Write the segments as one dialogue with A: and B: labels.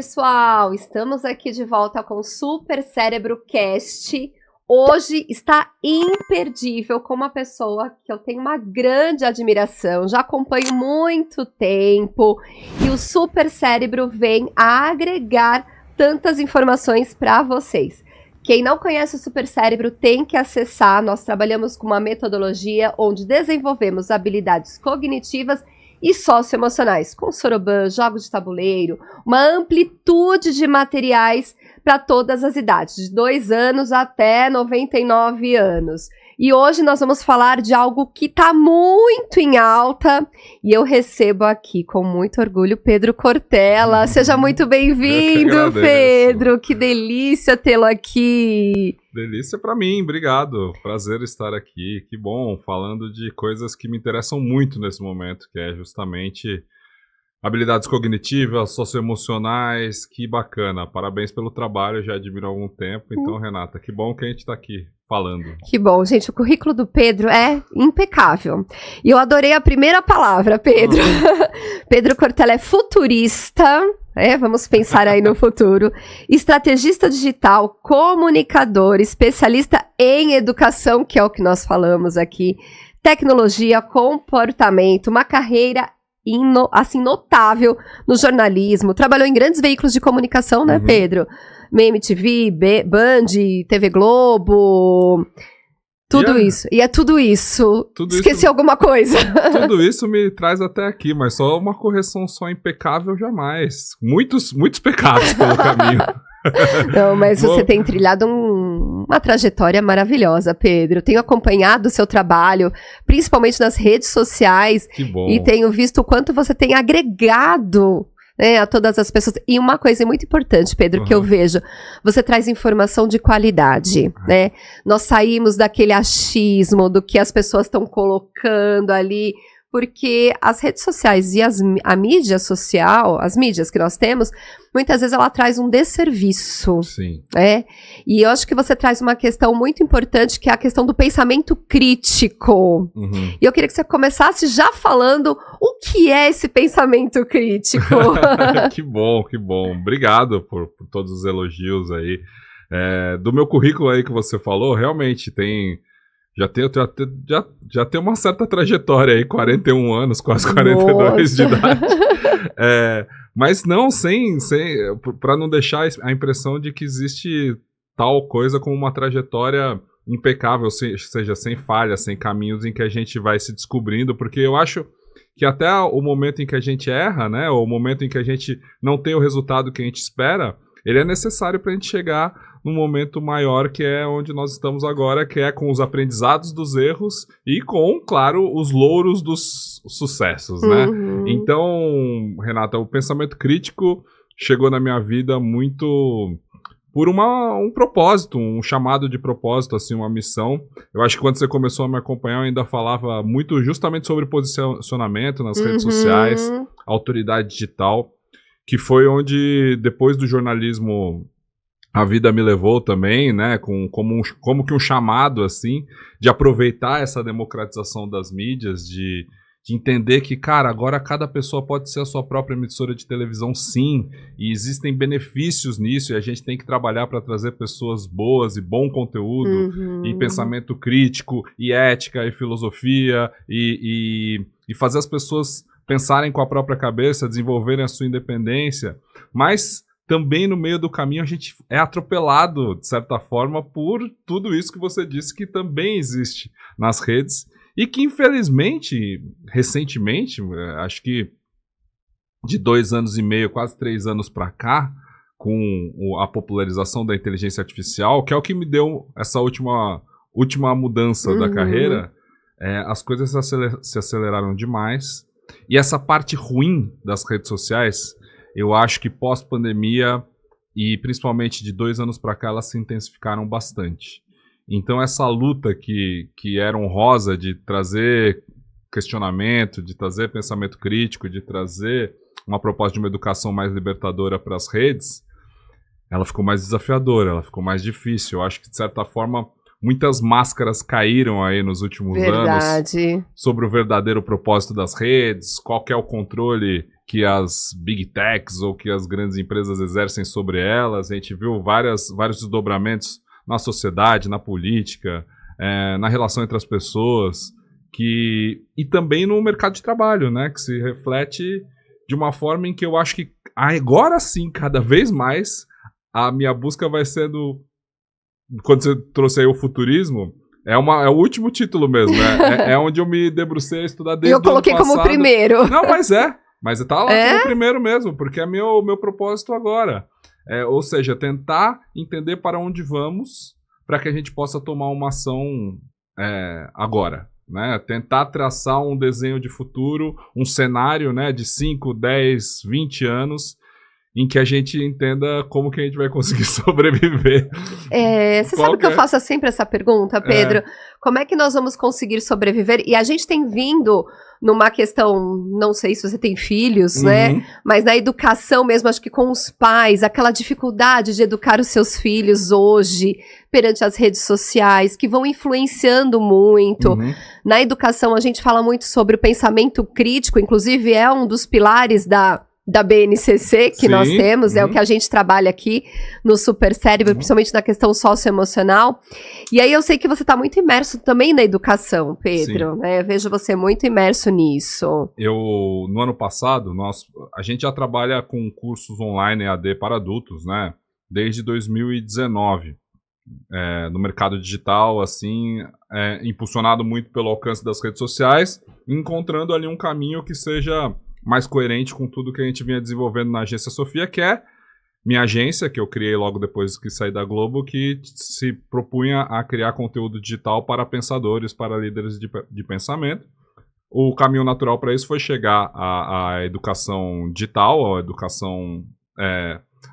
A: pessoal, estamos aqui de volta com o Super Cérebro Cast. Hoje está imperdível com uma pessoa que eu tenho uma grande admiração, já acompanho muito tempo, e o Super Cérebro vem a agregar tantas informações para vocês. Quem não conhece o Super Cérebro tem que acessar. Nós trabalhamos com uma metodologia onde desenvolvemos habilidades cognitivas e socioemocionais, com soroban, jogos de tabuleiro, uma amplitude de materiais para todas as idades, de 2 anos até 99 anos. E hoje nós vamos falar de algo que está muito em alta, e eu recebo aqui com muito orgulho Pedro Cortella. Seja muito bem-vindo, Pedro, que delícia tê-lo aqui.
B: Delícia para mim, obrigado, prazer estar aqui, que bom, falando de coisas que me interessam muito nesse momento, que é justamente habilidades cognitivas, socioemocionais, que bacana, parabéns pelo trabalho, eu já admiro há algum tempo, então Renata, que bom que a gente está aqui falando.
A: Que bom, gente, o currículo do Pedro é impecável, e eu adorei a primeira palavra, Pedro. Pedro Cortella é futurista. Vamos pensar aí no futuro. Estrategista digital, comunicador, especialista em educação, que é o que nós falamos aqui, tecnologia, comportamento, uma carreira assim, notável no jornalismo. Trabalhou em grandes veículos de comunicação, né, Pedro? MTV, Band, TV Globo... Tudo isso. E é tudo isso. Esqueci alguma coisa.
B: Tudo isso me traz até aqui, mas só uma correção só impecável jamais. Muitos pecados pelo caminho.
A: Não, mas você tem trilhado uma trajetória maravilhosa, Pedro. Tenho acompanhado o seu trabalho, principalmente nas redes sociais.
B: Que bom.
A: E tenho visto o quanto você tem agregado, né, a todas as pessoas. E uma coisa muito importante, Pedro, que eu vejo, você traz informação de qualidade, né? Nós saímos daquele achismo do que as pessoas estão colocando ali, porque as redes sociais e a mídia social, as mídias que nós temos, muitas vezes ela traz um desserviço.
B: Sim.
A: Né? E eu acho que você traz uma questão muito importante, que é a questão do pensamento crítico. E eu queria que você começasse já falando o que é esse pensamento crítico.
B: Que bom, que bom. Obrigado por todos os elogios aí. Do meu currículo aí que você falou, realmente tem... Já tem uma certa trajetória aí, 41 anos, quase 42 de idade. Mas não, para não deixar a impressão de que existe tal coisa como uma trajetória impecável, seja sem falhas, sem caminhos em que a gente vai se descobrindo, porque eu acho que até o momento em que a gente erra, né, ou o momento em que a gente não tem o resultado que a gente espera, ele é necessário para a gente chegar num momento maior, que é onde nós estamos agora, que é com os aprendizados dos erros e com, claro, os louros dos sucessos, né? Então, Renata, o pensamento crítico chegou na minha vida muito por um propósito, um chamado de propósito, assim, uma missão. Eu acho que quando você começou a me acompanhar, eu ainda falava muito justamente sobre posicionamento nas redes sociais, autoridade digital, que foi onde, depois do jornalismo, a vida me levou também, né, como que um chamado, assim, de aproveitar essa democratização das mídias, de entender que, cara, agora cada pessoa pode ser a sua própria emissora de televisão, sim, e existem benefícios nisso, e a gente tem que trabalhar para trazer pessoas boas e bom conteúdo, e pensamento crítico, e ética, e filosofia, e fazer as pessoas pensarem com a própria cabeça, desenvolverem a sua independência, mas também no meio do caminho a gente é atropelado, de certa forma, por tudo isso que você disse que também existe nas redes e que, infelizmente, recentemente, acho que de 2 anos e meio, quase 3 anos para cá, com a popularização da inteligência artificial, que é o que me deu essa última mudança da carreira, as coisas se aceleraram demais. E essa parte ruim das redes sociais, eu acho que pós-pandemia e principalmente de 2 anos para cá, elas se intensificaram bastante. Então essa luta que era honrosa de trazer questionamento, de trazer pensamento crítico, de trazer uma proposta de uma educação mais libertadora para as redes, ela ficou mais desafiadora, ela ficou mais difícil. Eu acho que, de certa forma, muitas máscaras caíram aí nos últimos anos sobre o verdadeiro propósito das redes, qual que é o controle que as big techs ou que as grandes empresas exercem sobre elas. A gente viu vários desdobramentos na sociedade, na política, na relação entre as pessoas, e também no mercado de trabalho, né, que se reflete de uma forma em que eu acho que agora sim, cada vez mais, a minha busca vai sendo... Quando você trouxe aí o futurismo, é o último título mesmo, é onde eu me debrucei a estudar desde o ano passado.
A: Eu coloquei como primeiro.
B: Não, mas tá lá como primeiro mesmo, porque é meu propósito agora. Ou seja, tentar entender para onde vamos para que a gente possa tomar uma ação agora. Né? Tentar traçar um desenho de futuro, um cenário, né, de 5, 10, 20 anos, em que a gente entenda como que a gente vai conseguir sobreviver.
A: Você sabe que eu faço sempre essa pergunta, Pedro? Como é que nós vamos conseguir sobreviver? E a gente tem vindo numa questão, não sei se você tem filhos, né? Mas na educação mesmo, acho que com os pais, aquela dificuldade de educar os seus filhos hoje, perante as redes sociais, que vão influenciando muito. Na educação, a gente fala muito sobre o pensamento crítico, inclusive é um dos pilares da BNCC que nós temos, é o que a gente trabalha aqui no Super Cérebro, principalmente na questão socioemocional. E aí eu sei que você está muito imerso também na educação, Pedro, né? Eu vejo você muito imerso nisso.
B: No ano passado, a gente já trabalha com cursos online EAD para adultos, né? Desde 2019. No mercado digital, assim, impulsionado muito pelo alcance das redes sociais, encontrando ali um caminho que seja mais coerente com tudo que a gente vinha desenvolvendo na Agência Sofia, que é minha agência, que eu criei logo depois que saí da Globo, que se propunha a criar conteúdo digital para pensadores, para líderes de pensamento. O caminho natural para isso foi chegar à educação digital, à educação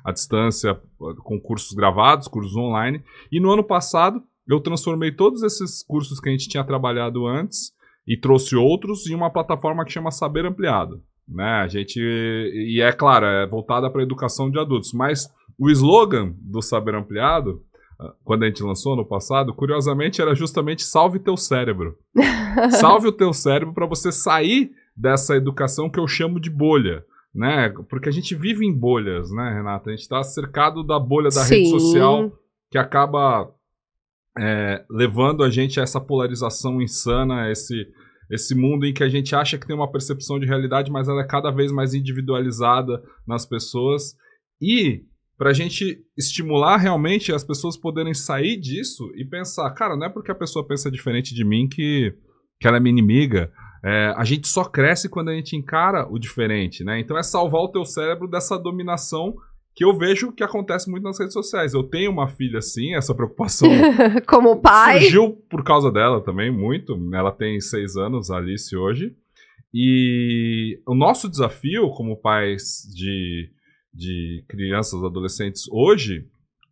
B: à distância, com cursos gravados, cursos online. E no ano passado, eu transformei todos esses cursos que a gente tinha trabalhado antes e trouxe outros em uma plataforma que chama Saber Ampliado. Né? E é claro, é voltada para a educação de adultos, mas o slogan do Saber Ampliado, quando a gente lançou no passado, curiosamente era justamente salve teu cérebro. Salve o teu cérebro para você sair dessa educação que eu chamo de bolha, né? Porque a gente vive em bolhas, né, Renata? A gente está cercado da bolha da rede social, que acaba levando a gente a essa polarização insana, esse mundo em que a gente acha que tem uma percepção de realidade, mas ela é cada vez mais individualizada nas pessoas. E para a gente estimular realmente as pessoas poderem sair disso e pensar, cara, não é porque a pessoa pensa diferente de mim que ela é minha inimiga. A gente só cresce quando a gente encara o diferente, né? Então é salvar o teu cérebro dessa dominação que eu vejo que acontece muito nas redes sociais. Eu tenho uma filha assim, essa preocupação
A: como pai
B: surgiu por causa dela também, muito. Ela tem 6 anos, a Alice, hoje. E o nosso desafio como pais de crianças, adolescentes hoje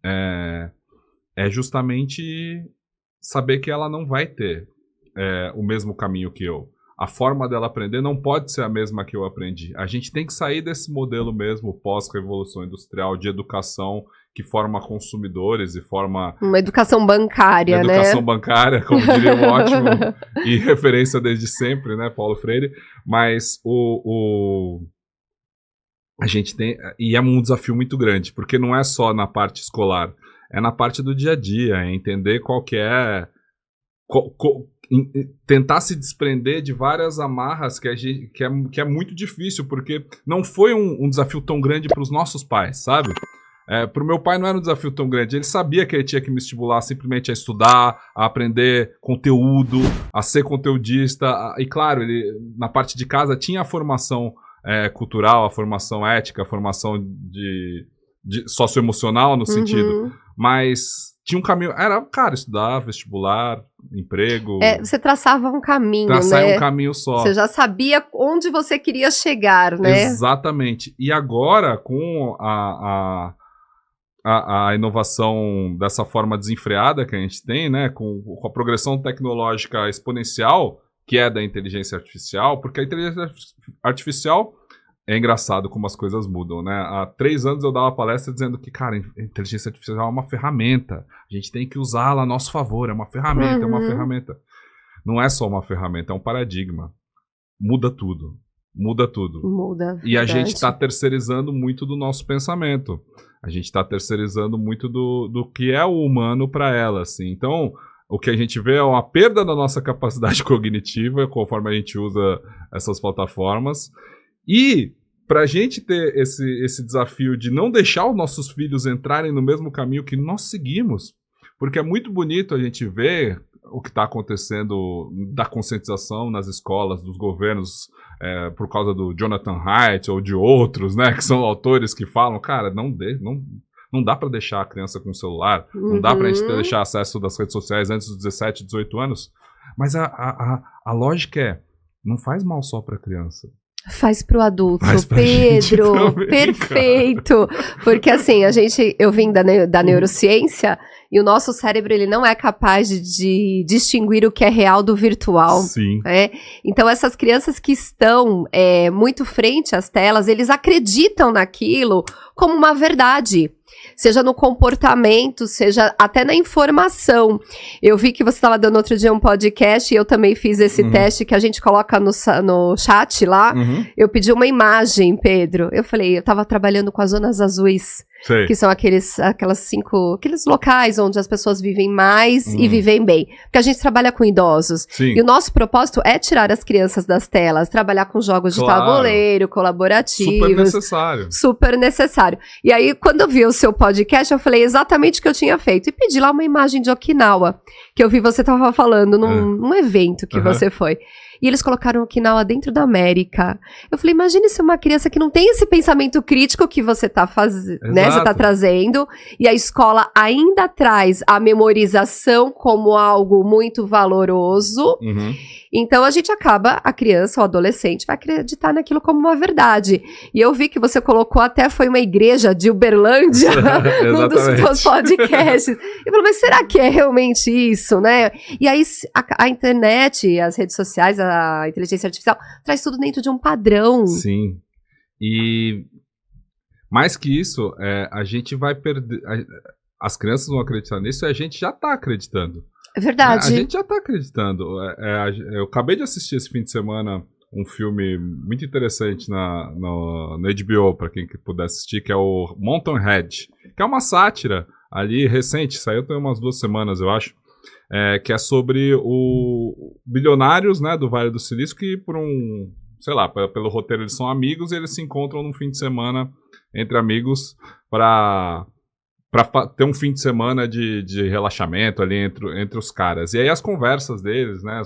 B: é justamente saber que ela não vai ter o mesmo caminho que eu. A forma dela aprender não pode ser a mesma que eu aprendi. A gente tem que sair desse modelo mesmo pós-revolução industrial de educação que forma consumidores e forma...
A: Uma educação bancária,
B: né? Uma educação bancária, como diria o ótimo e referência desde sempre, né, Paulo Freire. Mas a gente tem... E é um desafio muito grande, porque não é só na parte escolar, é na parte do dia a dia, é entender qual que é... tentar se desprender de várias amarras que é muito difícil, porque não foi um desafio tão grande para os nossos pais, sabe? Para o meu pai não era um desafio tão grande, ele sabia que ele tinha que me estimular simplesmente a estudar, a aprender conteúdo, a ser conteudista, e claro, ele na parte de casa tinha a formação cultural, a formação ética, a formação de socioemocional no sentido, mas... tinha um caminho, era, cara, estudar, vestibular, emprego...
A: você traçava um caminho,
B: traçar
A: né?
B: um caminho só.
A: Você já sabia onde você queria chegar, né?
B: Exatamente. E agora, com a inovação dessa forma desenfreada que a gente tem, né? Com a progressão tecnológica exponencial, que é da inteligência artificial, porque a inteligência artificial é engraçado como as coisas mudam, né? Há 3 anos eu dava palestra dizendo que, cara, a inteligência artificial é uma ferramenta. A gente tem que usá-la a nosso favor. É uma ferramenta, é uma ferramenta. Não é só uma ferramenta, é um paradigma. Muda tudo. Muda tudo.
A: Muda.
B: E a gente está terceirizando muito do nosso pensamento. A gente está terceirizando muito do que é o humano para ela, assim. Então, o que a gente vê é uma perda da nossa capacidade cognitiva conforme a gente usa essas plataformas. E para a gente ter esse desafio de não deixar os nossos filhos entrarem no mesmo caminho que nós seguimos, porque é muito bonito a gente ver o que está acontecendo da conscientização nas escolas, dos governos, por causa do Jonathan Haidt ou de outros, né, que são autores que falam, cara, não dá para deixar a criança com o celular, não dá para a gente deixar acesso das redes sociais antes dos 17, 18 anos, mas a lógica é, não faz mal só para a criança.
A: Faz pro adulto,
B: Pedro,
A: também, perfeito, cara. Porque assim, eu vim da neurociência e o nosso cérebro ele não é capaz de distinguir o que é real do virtual.
B: Sim.
A: Né? Então essas crianças que estão muito frente às telas, eles acreditam naquilo como uma verdade. Seja no comportamento, seja até na informação. Eu vi que você estava dando outro dia um podcast e eu também fiz esse teste que a gente coloca no chat lá. Eu pedi uma imagem, Pedro. Eu falei, eu estava trabalhando com as zonas azuis. Sei. Que são aqueles locais onde as pessoas vivem mais e vivem bem. Porque a gente trabalha com idosos.
B: Sim.
A: E o nosso propósito é tirar as crianças das telas, trabalhar com jogos de tabuleiro, colaborativos.
B: Super necessário.
A: Super necessário. E aí, quando eu vi o seu podcast, eu falei exatamente o que eu tinha feito. E pedi lá uma imagem de Okinawa, que eu vi você estava falando num evento que você foi. E eles colocaram Okinawa dentro da América. Eu falei, imagine se uma criança que não tem esse pensamento crítico que você tá fazendo, né? Você tá trazendo, e a escola ainda traz a memorização como algo muito valoroso. Então a gente acaba, a criança, o adolescente, vai acreditar naquilo como uma verdade. E eu vi que você colocou até, foi uma igreja de Uberlândia, num dos seus podcasts. Eu falei, mas será que é realmente isso, né? E aí a internet, as redes sociais, a inteligência artificial, traz tudo dentro de um padrão.
B: Sim. E mais que isso, a gente vai perder... As crianças vão acreditar nisso e a gente já está acreditando.
A: É verdade.
B: A gente já está acreditando. Eu acabei de assistir esse fim de semana um filme muito interessante no HBO, para quem puder assistir, que é o Mountain Head, que é uma sátira ali recente, saiu tem umas 2 semanas, eu acho, que é sobre bilionários, né, do Vale do Silício que pelo roteiro eles são amigos e eles se encontram num fim de semana entre amigos para ter um fim de semana de relaxamento ali entre os caras. E aí as conversas deles, né,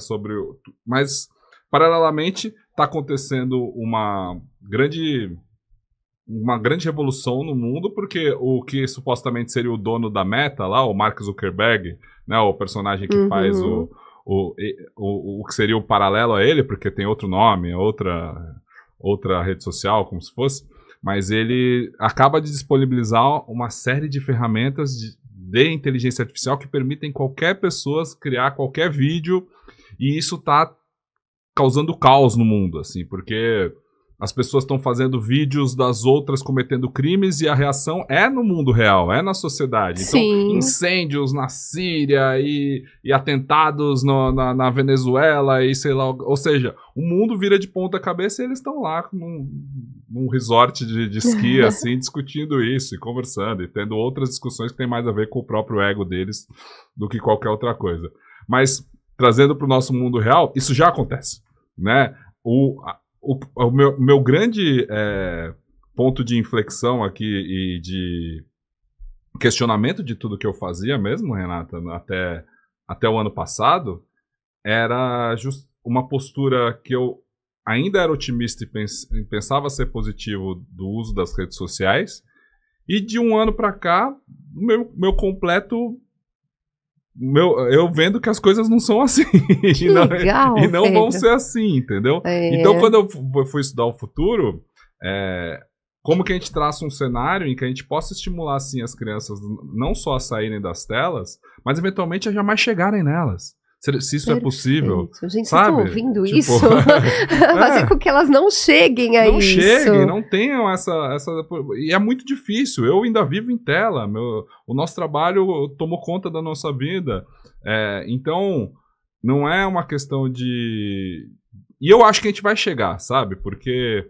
B: mas, paralelamente, está acontecendo uma grande revolução no mundo, porque o que supostamente seria o dono da Meta lá, o Mark Zuckerberg, né, o personagem que faz o que seria o paralelo a ele, porque tem outro nome, outra rede social, como se fosse, mas ele acaba de disponibilizar uma série de ferramentas de inteligência artificial que permitem qualquer pessoa criar qualquer vídeo, e isso está causando caos no mundo, assim, porque as pessoas estão fazendo vídeos das outras cometendo crimes e a reação é no mundo real, é na sociedade. Então, incêndios na Síria e atentados na Venezuela e sei lá, ou seja, o mundo vira de ponta cabeça e eles estão lá num resort de esqui, assim, discutindo isso e conversando e tendo outras discussões que tem mais a ver com o próprio ego deles do que qualquer outra coisa. Mas, trazendo para o nosso mundo real, isso já acontece, né? O meu grande ponto de inflexão aqui e de questionamento de tudo que eu fazia mesmo, Renata, até o ano passado, era uma postura que eu ainda era otimista e pensava ser positivo do uso das redes sociais, e de um ano para cá, meu completo... eu vendo que as coisas não são assim.
A: Legal,
B: e não vão ser assim, entendeu? Então, quando eu fui estudar o futuro, como que a gente traça um cenário em que a gente possa estimular, assim, as crianças não só a saírem das telas, mas eventualmente a jamais chegarem nelas. Se isso é possível,
A: gente,
B: sabe?
A: Vocês estão ouvindo isso? Fazer com que elas não cheguem a isso. Não cheguem,
B: não tenham essa... E é muito difícil. Eu ainda vivo em tela. O nosso trabalho tomou conta da nossa vida. Então, não é uma questão de... E eu acho que a gente vai chegar, sabe? Porque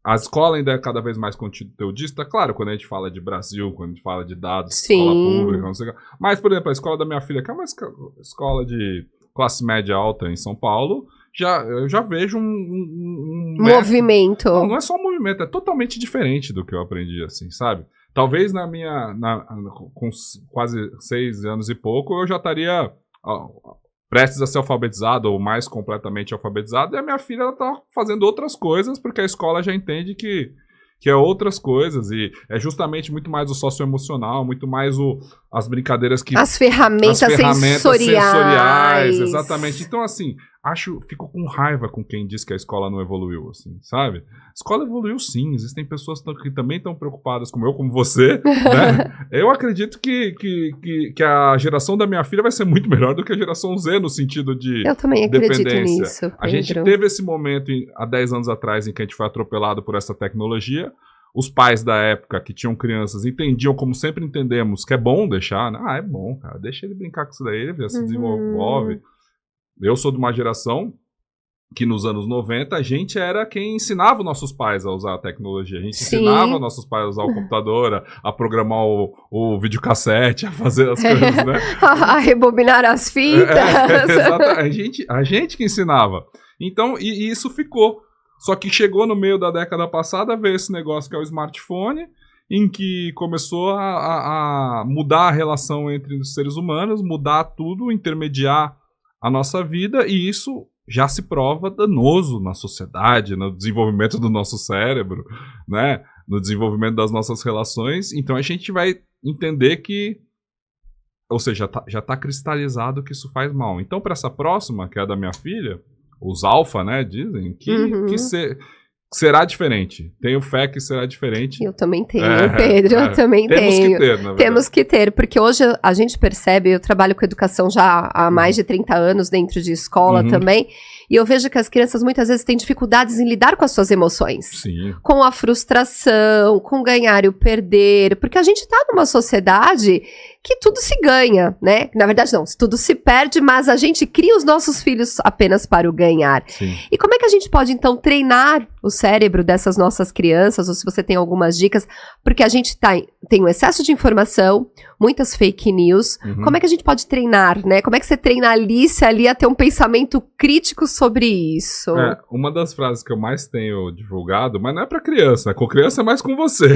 B: a escola ainda é cada vez mais conteudista. Claro, quando a gente fala de Brasil, quando a gente fala de dados, escola pública, não sei o que. Mas, por exemplo, a escola da minha filha, que é uma escola de classe média alta em São Paulo, eu já vejo um
A: movimento.
B: Não é só um movimento, é totalmente diferente do que eu aprendi, assim, sabe? Talvez com quase 6 anos e pouco, eu já estaria... prestes a ser alfabetizado ou mais completamente alfabetizado, e a minha filha ela tá fazendo outras coisas, porque a escola já entende que é outras coisas, e é justamente muito mais o socioemocional, muito mais as brincadeiras que...
A: As ferramentas sensoriais.
B: Exatamente. Então, assim, fico com raiva com quem diz que a escola não evoluiu, assim, sabe? A escola evoluiu sim, existem pessoas que também estão preocupadas como você, né? Eu acredito que a geração da minha filha vai ser muito melhor do que a geração Z, no sentido de
A: eu também acredito nisso, Pedro.
B: A gente teve esse momento há 10 anos atrás em que a gente foi atropelado por essa tecnologia. Os pais da época que tinham crianças entendiam, como sempre entendemos, que é bom deixar, né? É bom, cara, deixa ele brincar com isso daí, ele se desenvolve. Eu sou de uma geração que nos anos 90 a gente era quem ensinava os nossos pais a usar a tecnologia. A gente ensinava nossos pais a usar o computador, a programar o videocassete, a fazer as coisas, né?
A: A rebobinar as fitas.
B: Exatamente. A gente que ensinava. Então, e isso ficou. Só que chegou no meio da década passada, veio esse negócio que é o smartphone, em que começou a mudar a relação entre os seres humanos, mudar tudo, intermediar a nossa vida, e isso já se prova danoso na sociedade, no desenvolvimento do nosso cérebro, né? No desenvolvimento das nossas relações. Então a gente vai entender que, ou seja, já tá cristalizado que isso faz mal. Então, para essa próxima, que é a da minha filha, os alfa, né, dizem que será diferente. Tenho fé que será diferente.
A: Eu também tenho, Pedro, eu também tenho.
B: Temos que ter, na verdade.
A: Temos que ter, porque hoje a gente percebe, eu trabalho com educação já há mais de 30 anos dentro de escola também, e eu vejo que as crianças muitas vezes têm dificuldades em lidar com as suas emoções.
B: Sim.
A: Com a frustração, com ganhar e o perder, porque a gente está numa sociedade que tudo se ganha, né? Na verdade não, tudo se perde, mas a gente cria os nossos filhos apenas para o ganhar.
B: Sim.
A: E como é que a gente pode então treinar o cérebro dessas nossas crianças, ou se você tem algumas dicas, porque a gente tem um excesso de informação, muitas fake news, como é que a gente pode treinar, né? Como é que você treina a Alice ali a ter um pensamento crítico sobre isso?
B: Uma das frases que eu mais tenho divulgado, mas não é para criança, com criança é mais com você.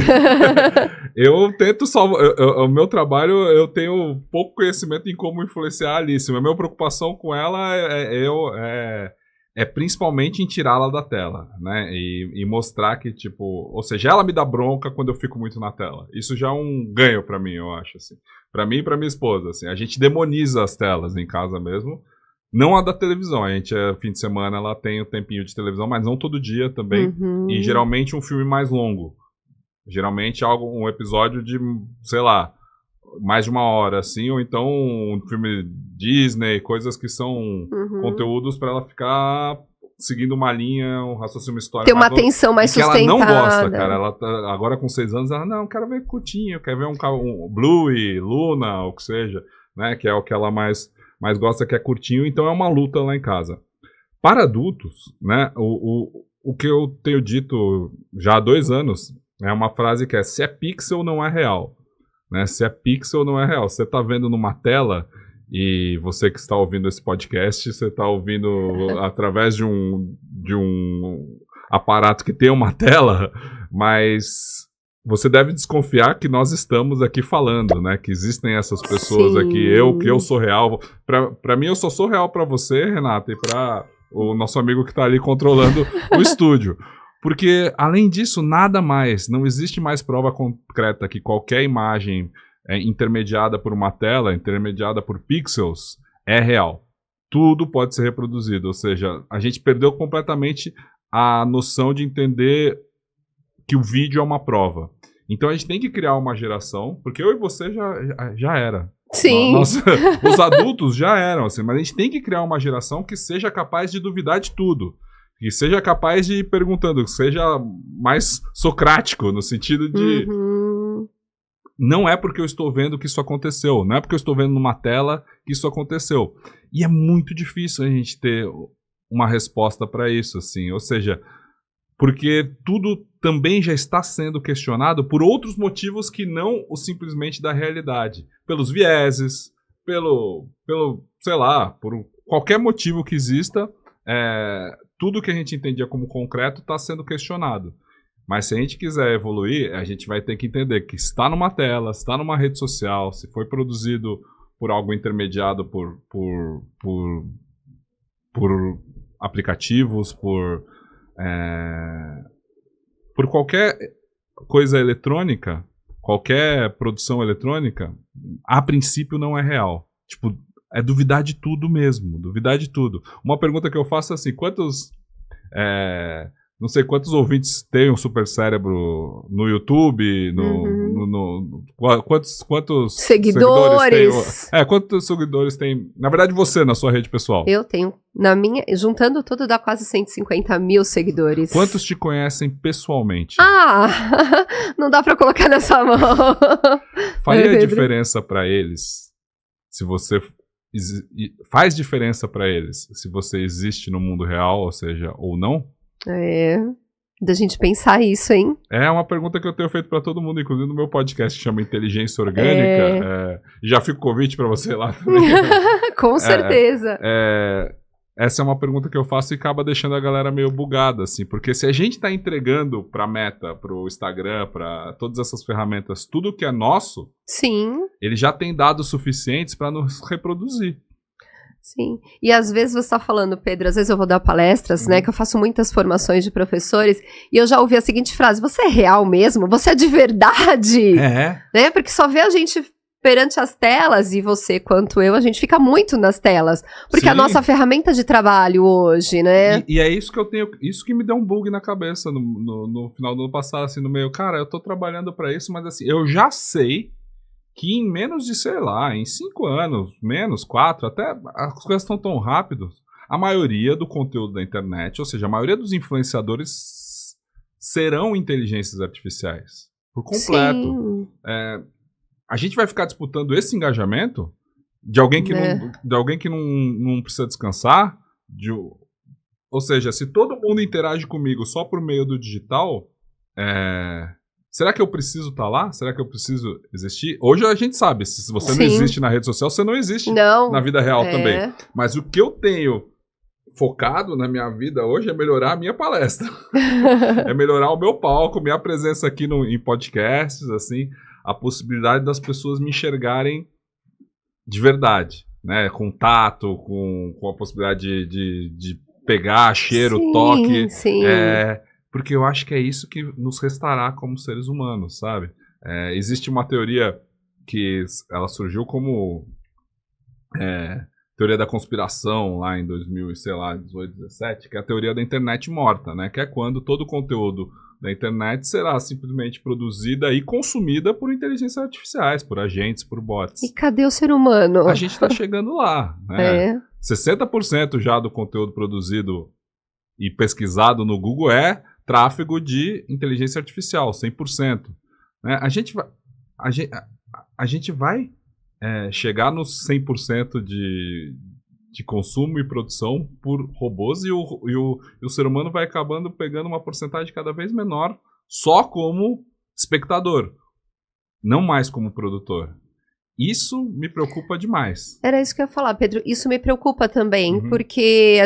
B: Eu tento salvar, o meu trabalho, eu tenho pouco conhecimento em como influenciar a Alice, mas a minha preocupação com ela é principalmente em tirá-la da tela, né, e mostrar que, tipo, ou seja, ela me dá bronca quando eu fico muito na tela. Isso já é um ganho pra mim, eu acho, assim. Pra mim e pra minha esposa, assim. A gente demoniza as telas em casa mesmo. Não a da televisão, a gente, fim de semana, ela tem um tempinho de televisão, mas não todo dia também. E geralmente um filme mais longo. Geralmente um episódio de, sei lá, mais de 1 hora, assim, ou então um filme Disney, coisas que são conteúdos para ela ficar seguindo uma linha, um raciocínio, uma história.
A: Ter uma atenção mais sustentada.
B: Ela não gosta, cara. Ela agora com 6 anos, ela não, quero ver curtinho, quero ver um Bluey, Luna, ou o que seja, né, que é o que ela mais gosta, que é curtinho, então é uma luta lá em casa. Para adultos, né, o que eu tenho dito já há 2 anos é uma frase que é: se é pixel, não é real. Né? Se é pixel, não é real. Você está vendo numa tela, e você que está ouvindo esse podcast, você está ouvindo através de um aparato que tem uma tela, mas você deve desconfiar que nós estamos aqui falando, né? Que existem essas pessoas aqui, que eu sou real. Para mim, eu só sou real para você, Renata, e para o nosso amigo que está ali controlando o estúdio. Porque, além disso, nada mais, não existe mais prova concreta que qualquer imagem intermediada por uma tela, intermediada por pixels, é real. Tudo pode ser reproduzido, ou seja, a gente perdeu completamente a noção de entender que o vídeo é uma prova. Então a gente tem que criar uma geração, porque eu e você já era.
A: Sim.
B: Os adultos já eram, assim, mas a gente tem que criar uma geração que seja capaz de duvidar de tudo. Que seja capaz de ir perguntando, que seja mais socrático, no sentido de... Não é porque eu estou vendo que isso aconteceu, não é porque eu estou vendo numa tela que isso aconteceu. E é muito difícil a gente ter uma resposta para isso, assim, ou seja, porque tudo também já está sendo questionado por outros motivos que não o simplesmente da realidade. Pelos vieses, sei lá, por qualquer motivo que exista, tudo que a gente entendia como concreto está sendo questionado. Mas se a gente quiser evoluir, a gente vai ter que entender que está numa tela, está numa rede social, se foi produzido por algo intermediado por aplicativos, por qualquer coisa eletrônica, qualquer produção eletrônica, a princípio não é real. Tipo, é duvidar de tudo mesmo, duvidar de tudo. Uma pergunta que eu faço é assim, não sei quantos ouvintes tem um super cérebro no YouTube, quantos
A: seguidores
B: tem? Quantos seguidores tem? Na verdade, você na sua rede pessoal.
A: Eu tenho, juntando tudo, dá quase 150 mil seguidores.
B: Quantos te conhecem pessoalmente?
A: Não dá pra colocar nessa mão.
B: Faria diferença pra eles se você... Faz diferença pra eles se você existe no mundo real, ou seja, ou não?
A: Da gente pensar isso, hein?
B: É uma pergunta que eu tenho feito pra todo mundo, inclusive no meu podcast que chama Inteligência Orgânica. Já fica o convite pra você lá também.
A: Com certeza.
B: Essa é uma pergunta que eu faço e acaba deixando a galera meio bugada, assim, porque se a gente tá entregando pra Meta, pro Instagram, pra todas essas ferramentas, tudo que é nosso,
A: sim,
B: ele já tem dados suficientes pra nos reproduzir.
A: Sim, e às vezes você está falando, Pedro, às vezes eu vou dar palestras, né, que eu faço muitas formações de professores, e eu já ouvi a seguinte frase, você é real mesmo? Você é de verdade? Né, porque só vê a gente perante as telas, e você quanto eu, a gente fica muito nas telas, porque Sim. a nossa ferramenta de trabalho hoje, né?
B: E é isso que eu tenho, isso que me deu um bug na cabeça no final do ano passado, assim, no meio, cara, eu tô trabalhando para isso, mas assim, eu já sei que em menos de, sei lá, em 5 anos, menos, 4, até as coisas estão tão rápidas, a maioria do conteúdo da internet, ou seja, a maioria dos influenciadores serão inteligências artificiais, por completo. A gente vai ficar disputando esse engajamento de alguém que não precisa descansar, ou seja, se todo mundo interage comigo só por meio do digital, será que eu preciso estar lá? Será que eu preciso existir? Hoje a gente sabe, se você não existe na rede social, você não existe na vida real também. Mas o que eu tenho focado na minha vida hoje é melhorar a minha palestra. É melhorar o meu palco, minha presença aqui em podcasts, assim, a possibilidade das pessoas me enxergarem de verdade, né? Com tato, com a possibilidade de pegar cheiro, toque.
A: Sim.
B: Porque eu acho que é isso que nos restará como seres humanos, sabe? Existe uma teoria que ela surgiu como teoria da conspiração lá em 2018, 17, que é a teoria da internet morta, né? Que é quando todo o conteúdo da internet será simplesmente produzida e consumida por inteligências artificiais, por agentes, por bots.
A: E cadê o ser humano?
B: A gente está chegando lá, né? 60% já do conteúdo produzido e pesquisado no Google é tráfego de inteligência artificial, 100%. Né? A gente vai chegar nos 100% de consumo e produção por robôs e o ser humano vai acabando pegando uma porcentagem cada vez menor só como espectador, não mais como produtor. Isso me preocupa demais.
A: Era isso que eu ia falar, Pedro. Isso me preocupa também, porque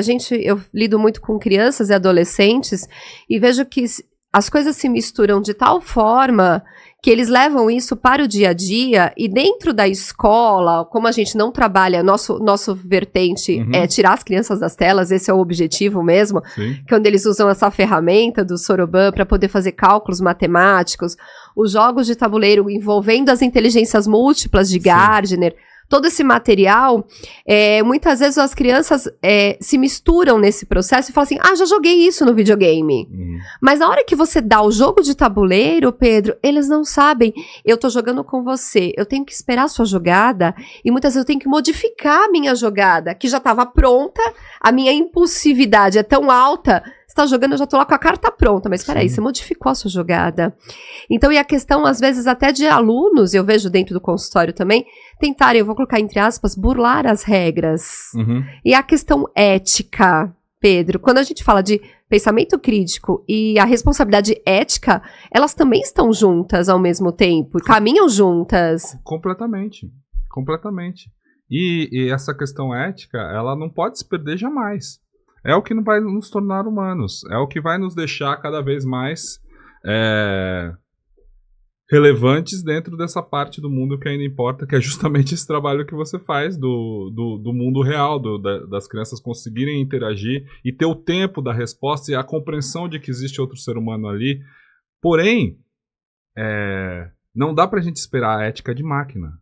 A: eu lido muito com crianças e adolescentes e vejo que as coisas se misturam de tal forma que eles levam isso para o dia a dia e dentro da escola, como a gente não trabalha, nosso vertente é tirar as crianças das telas, esse é o objetivo mesmo, quando eles usam essa ferramenta do Soroban para poder fazer cálculos matemáticos, os jogos de tabuleiro envolvendo as inteligências múltiplas de Gardner, todo esse material, muitas vezes as crianças se misturam nesse processo e falam assim, já joguei isso no videogame. Mas na hora que você dá o jogo de tabuleiro, Pedro, eles não sabem, eu tô jogando com você, eu tenho que esperar a sua jogada, e muitas vezes eu tenho que modificar a minha jogada, que já estava pronta, a minha impulsividade é tão alta, você tá jogando, eu já tô lá com a carta pronta, mas peraí, você modificou a sua jogada. Então, e a questão, às vezes, até de alunos, eu vejo dentro do consultório também, tentarem, eu vou colocar entre aspas, burlar as regras. E a questão ética, Pedro, quando a gente fala de pensamento crítico e a responsabilidade ética, elas também estão juntas ao mesmo tempo, caminham juntas.
B: Completamente. E essa questão ética, ela não pode se perder jamais. É o que vai nos tornar humanos, é o que vai nos deixar cada vez mais relevantes dentro dessa parte do mundo que ainda importa, que é justamente esse trabalho que você faz do mundo real, das crianças conseguirem interagir e ter o tempo da resposta e a compreensão de que existe outro ser humano ali. Porém, não dá pra gente esperar a ética de máquina.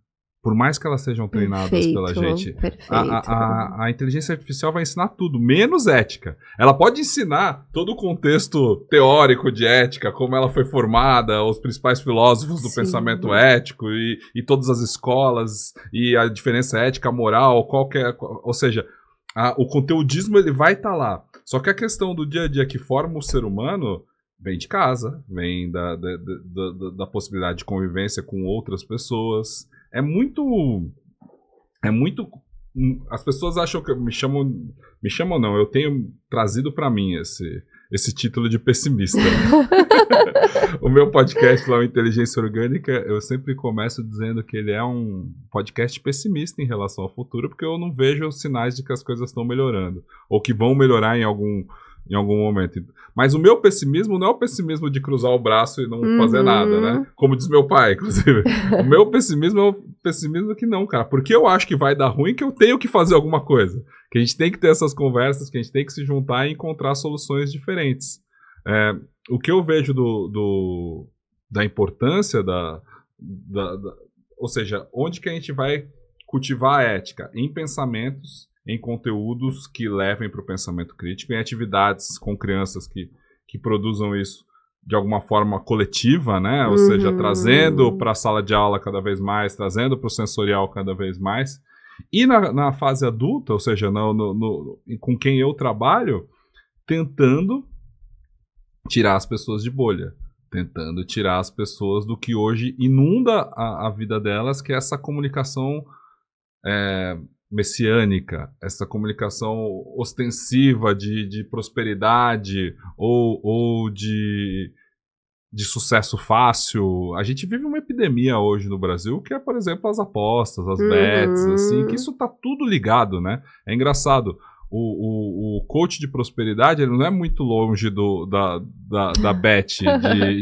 B: Por mais que elas sejam treinadas pela gente, a inteligência artificial vai ensinar tudo, menos ética. Ela pode ensinar todo o contexto teórico de ética, como ela foi formada, os principais filósofos do pensamento ético e todas as escolas, e a diferença ética, moral, ou seja, o conteudismo ele vai estar lá. Só que a questão do dia a dia que forma o ser humano vem de casa, vem da possibilidade de convivência com outras pessoas. É muito. As pessoas acham que me chamam não, eu tenho trazido para mim esse título de pessimista. O meu podcast lá, o Inteligência Orgânica, eu sempre começo dizendo que ele é um podcast pessimista em relação ao futuro, porque eu não vejo os sinais de que as coisas estão melhorando, ou que vão melhorar em algum momento. Mas o meu pessimismo não é o pessimismo de cruzar o braço e não fazer nada, né? Como diz meu pai, inclusive. O meu pessimismo é o pessimismo que não, cara. Porque eu acho que vai dar ruim, que eu tenho que fazer alguma coisa. Que a gente tem que ter essas conversas, que a gente tem que se juntar e encontrar soluções diferentes. O que eu vejo da importância ou seja, onde que a gente vai cultivar a ética? Em pensamentos, em conteúdos que levem para o pensamento crítico, em atividades com crianças que produzam isso de alguma forma coletiva, né? Ou seja, trazendo para a sala de aula cada vez mais, trazendo para o sensorial cada vez mais. E na fase adulta, ou seja, com quem eu trabalho, tentando tirar as pessoas de bolha, tentando tirar as pessoas do que hoje inunda a vida delas, que é essa comunicação messiânica, essa comunicação ostensiva de prosperidade ou de sucesso fácil. A gente vive uma epidemia hoje no Brasil, que é, por exemplo, as apostas, as bets, assim, que isso tá tudo ligado, né? É engraçado. O coach de prosperidade, ele não é muito longe da bet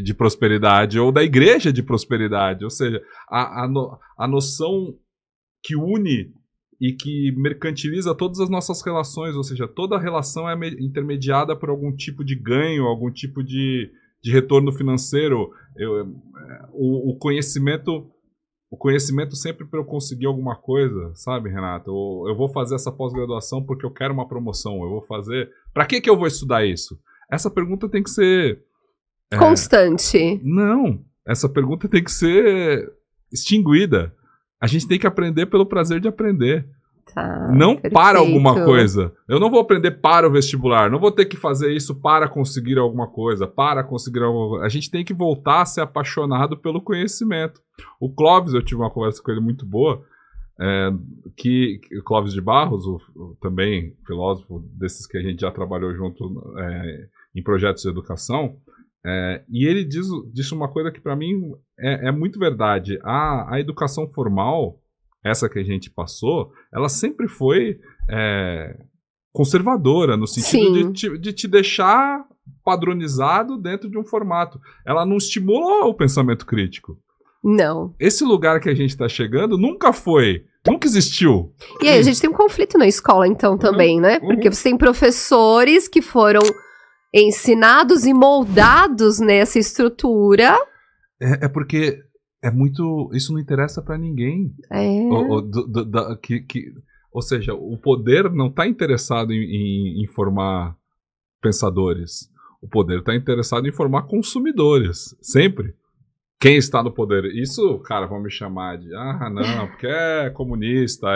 B: de prosperidade ou da igreja de prosperidade. Ou seja, a noção que une e que mercantiliza todas as nossas relações, ou seja, toda relação é intermediada por algum tipo de ganho, algum tipo de retorno financeiro. O conhecimento sempre para eu conseguir alguma coisa, sabe, Renato? Eu vou fazer essa pós-graduação porque eu quero uma promoção, eu vou fazer... Para que eu vou estudar isso? Essa pergunta tem que ser...
A: constante.
B: Não, essa pergunta tem que ser extinguida. A gente tem que aprender pelo prazer de aprender. Não perfeito. Para alguma coisa. Eu não vou aprender para o vestibular. Não vou ter que fazer isso para conseguir alguma coisa. A gente tem que voltar a ser apaixonado pelo conhecimento. O Clóvis, eu tive uma conversa com ele muito boa. O Clóvis de Barros, também filósofo desses que a gente já trabalhou junto em projetos de educação. E ele disse uma coisa que para mim é muito verdade. A educação formal, essa que a gente passou, ela sempre foi conservadora, no sentido de te deixar padronizado dentro de um formato. Ela não estimulou o pensamento crítico.
A: Não.
B: Esse lugar que a gente está chegando nunca existiu.
A: E aí a gente tem um conflito na escola, então, também, né? Porque você tem professores que foram ensinados e moldados nessa estrutura.
B: Porque Isso não interessa para ninguém.
A: É.
B: Ou seja, o poder não está interessado em formar pensadores. O poder está interessado em formar consumidores. Sempre. Quem está no poder? Isso, cara, vão me chamar de não, porque é comunista,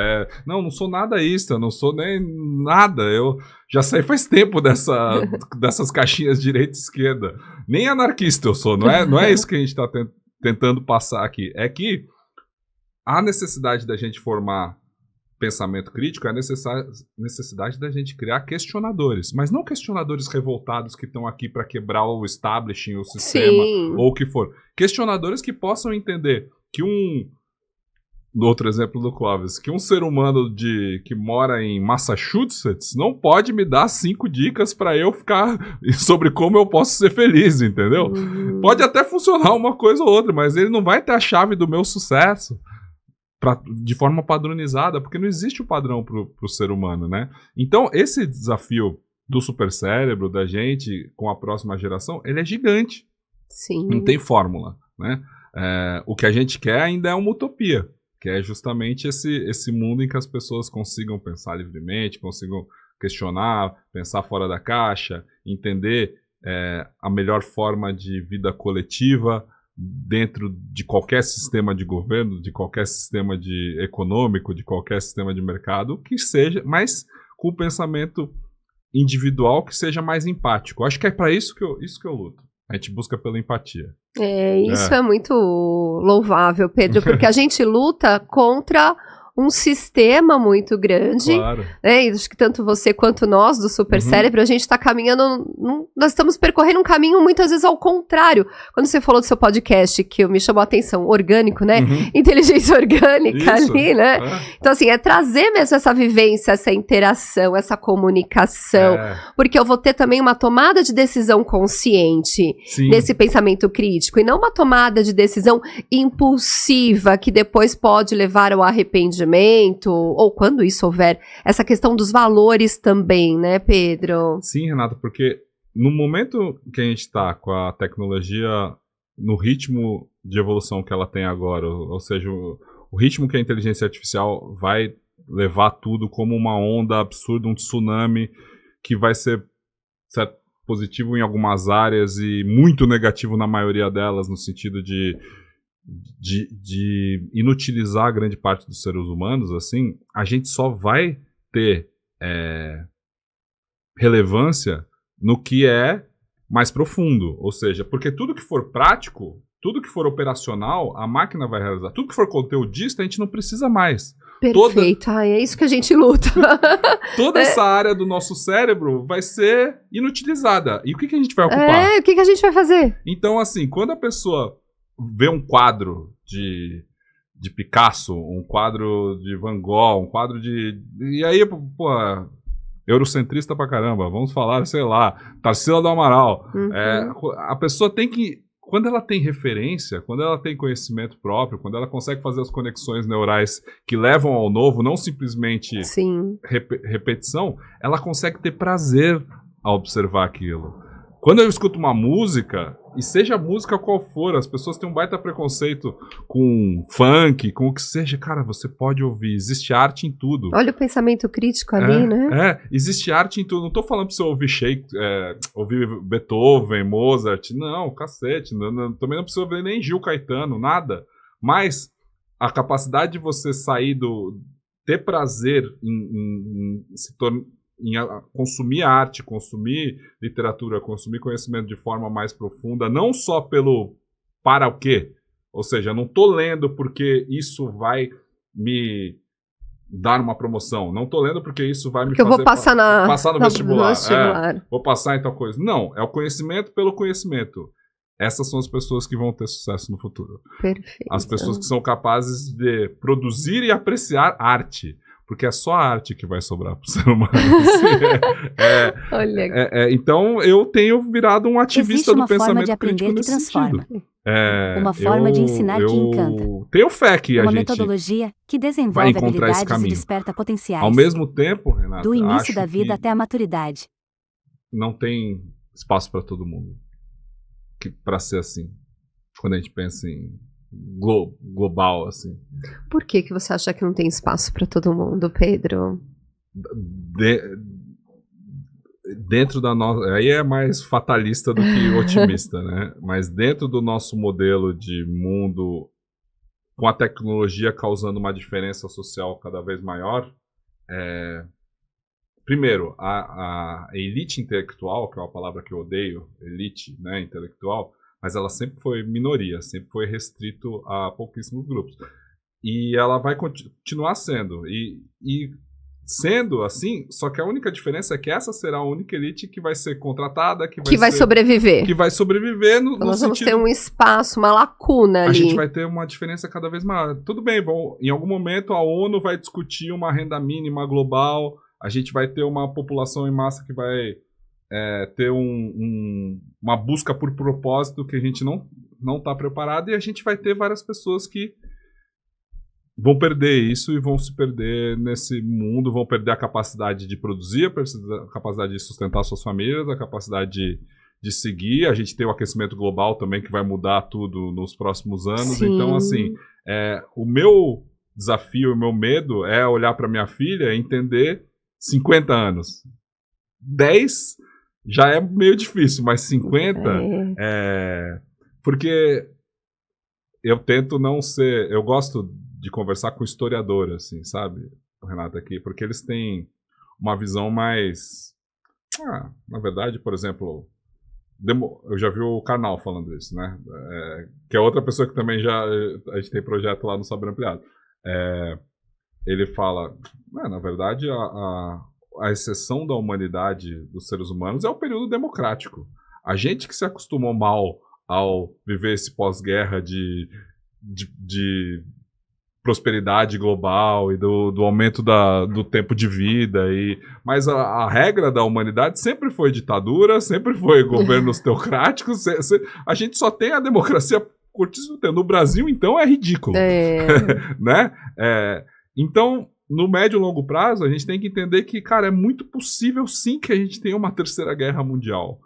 B: Não sou nadaísta, não sou nem nada. Eu já saí faz tempo dessas caixinhas direita e esquerda. Nem anarquista eu sou, não é isso que a gente está tentando passar aqui. É que a necessidade da gente formar pensamento crítico é a necessidade da gente criar questionadores, mas não questionadores revoltados que estão aqui para quebrar o establishing, o sistema,
A: Sim.
B: ou o que for. Questionadores que possam entender que outro exemplo do Clóvis, que um ser humano que mora em Massachusetts não pode me dar 5 dicas para eu ficar sobre como eu posso ser feliz, entendeu? Pode até funcionar uma coisa ou outra, mas ele não vai ter a chave do meu sucesso de forma padronizada, porque não existe o padrão pro ser humano, né? Então, esse desafio do supercérebro, da gente, com a próxima geração, ele é gigante.
A: Sim.
B: Não tem fórmula, né? O que a gente quer ainda é uma utopia, que é justamente esse mundo em que as pessoas consigam pensar livremente, consigam questionar, pensar fora da caixa, entender a melhor forma de vida coletiva, dentro de qualquer sistema de governo, de qualquer sistema econômico, de qualquer sistema de mercado, que seja, mas com o pensamento individual que seja mais empático. Acho que é para isso que eu luto. A gente busca pela empatia.
A: Isso é muito louvável, Pedro, porque a gente luta contra um sistema muito grande,
B: claro.
A: Né? E acho que tanto você quanto nós do Supercérebro, a gente está caminhando, nós estamos percorrendo um caminho muitas vezes ao contrário. Quando você falou do seu podcast, que me chamou a atenção, orgânico, né? Inteligência orgânica ali, né? Então assim, é trazer mesmo essa vivência, essa interação, essa comunicação, porque eu vou ter também uma tomada de decisão consciente nesse pensamento crítico, e não uma tomada de decisão impulsiva que depois pode levar ao arrependimento, ou quando isso houver, essa questão dos valores também, né, Pedro?
B: Sim, Renata, porque no momento que a gente está com a tecnologia no ritmo de evolução que ela tem agora, ou seja, o ritmo que a inteligência artificial vai levar tudo como uma onda absurda, um tsunami que vai ser certo, positivo em algumas áreas e muito negativo na maioria delas, no sentido de inutilizar a grande parte dos seres humanos, assim, a gente só vai ter relevância no que é mais profundo, ou seja, porque tudo que for prático, tudo que for operacional, a máquina vai realizar. Tudo que for conteudista, a gente não precisa mais.
A: Perfeito, é isso que a gente luta.
B: Toda essa área do nosso cérebro vai ser inutilizada. E o que a gente vai ocupar?
A: O que a gente vai fazer?
B: Então, assim, quando a pessoa vê um quadro de Picasso, um quadro de Van Gogh, um quadro de... E aí, pô, eurocentrista pra caramba, vamos falar, sei lá, Tarsila do Amaral. A pessoa tem que... Quando ela tem referência, quando ela tem conhecimento próprio, quando ela consegue fazer as conexões neurais que levam ao novo, não simplesmente repetição, ela consegue ter prazer ao observar aquilo. Quando eu escuto uma música, e seja a música qual for, as pessoas têm um baita preconceito com funk, com o que seja. Cara, você pode ouvir, existe arte em tudo.
A: Olha o pensamento crítico ali, né?
B: Existe arte em tudo. Não tô falando pra você ouvir ouvir Beethoven, Mozart. Não, cacete. Também não precisa ouvir nem Gil Caetano, nada. Mas a capacidade de você sair ter prazer em se tornar... em consumir arte, consumir literatura, consumir conhecimento de forma mais profunda, não só para o quê? Ou seja, não estou lendo porque isso vai me dar uma promoção, não estou lendo porque isso vai me fazer...
A: eu vou passar
B: no vestibular. Vou passar em tal coisa. Não, é o conhecimento pelo conhecimento. Essas são as pessoas que vão ter sucesso no futuro.
A: Perfeito.
B: As pessoas que são capazes de produzir e apreciar arte. Porque é só a arte que vai sobrar pro ser humano. Então, eu tenho virado um ativista do pensamento crítico nesse sentido.
C: Uma forma de ensinar que encanta.
B: Tenho fé que a gente...
C: Uma metodologia que desenvolve habilidades e desperta potenciais.
B: Ao mesmo tempo, Renata,
C: do início da vida até a maturidade.
B: Não tem espaço para todo mundo para ser assim. Quando a gente pensa em global, assim.
A: Por que você acha que não tem espaço para todo mundo, Pedro?
B: Dentro da nossa... Aí é mais fatalista do que otimista, né? Mas dentro do nosso modelo de mundo, com a tecnologia causando uma diferença social cada vez maior, primeiro, a elite intelectual, que é uma palavra que eu odeio, elite, né, intelectual, mas ela sempre foi minoria, sempre foi restrito a pouquíssimos grupos. E ela vai continuar sendo. E sendo assim, só que a única diferença é que essa será a única elite que vai ser contratada, que vai
A: sobreviver.
B: Que vai sobreviver no
A: nós vamos ter um espaço, uma lacuna ali.
B: A gente vai ter uma diferença cada vez maior. Tudo bem, em algum momento a ONU vai discutir uma renda mínima global, a gente vai ter uma população em massa que vai ter uma busca por propósito que a gente não está preparado, e a gente vai ter várias pessoas que vão perder isso e vão se perder nesse mundo, vão perder a capacidade de produzir, a capacidade de sustentar suas famílias, a capacidade de seguir. A gente tem o aquecimento global também, que vai mudar tudo nos próximos anos. Sim. Então, assim, o meu desafio, o meu medo é olhar para minha filha e entender 50 anos. 10 já é meio difícil, mas 50 porque eu tento não ser... Eu gosto de conversar com historiador, assim, sabe, Renato, aqui, porque eles têm uma visão mais... na verdade, por exemplo, eu já vi o Karnal falando isso, né, que é outra pessoa que também a gente tem projeto lá no Saber Ampliado. Ele fala, na verdade, a exceção da humanidade dos seres humanos é o período democrático. A gente que se acostumou mal ao viver esse pós-guerra de prosperidade global e do aumento do tempo de vida. Mas a regra da humanidade sempre foi ditadura, sempre foi governos teocráticos. A gente só tem a democracia curtíssimo tempo. No Brasil, então, é ridículo. Né? Então, no médio e longo prazo, a gente tem que entender que, cara, é muito possível sim que a gente tenha uma terceira guerra mundial.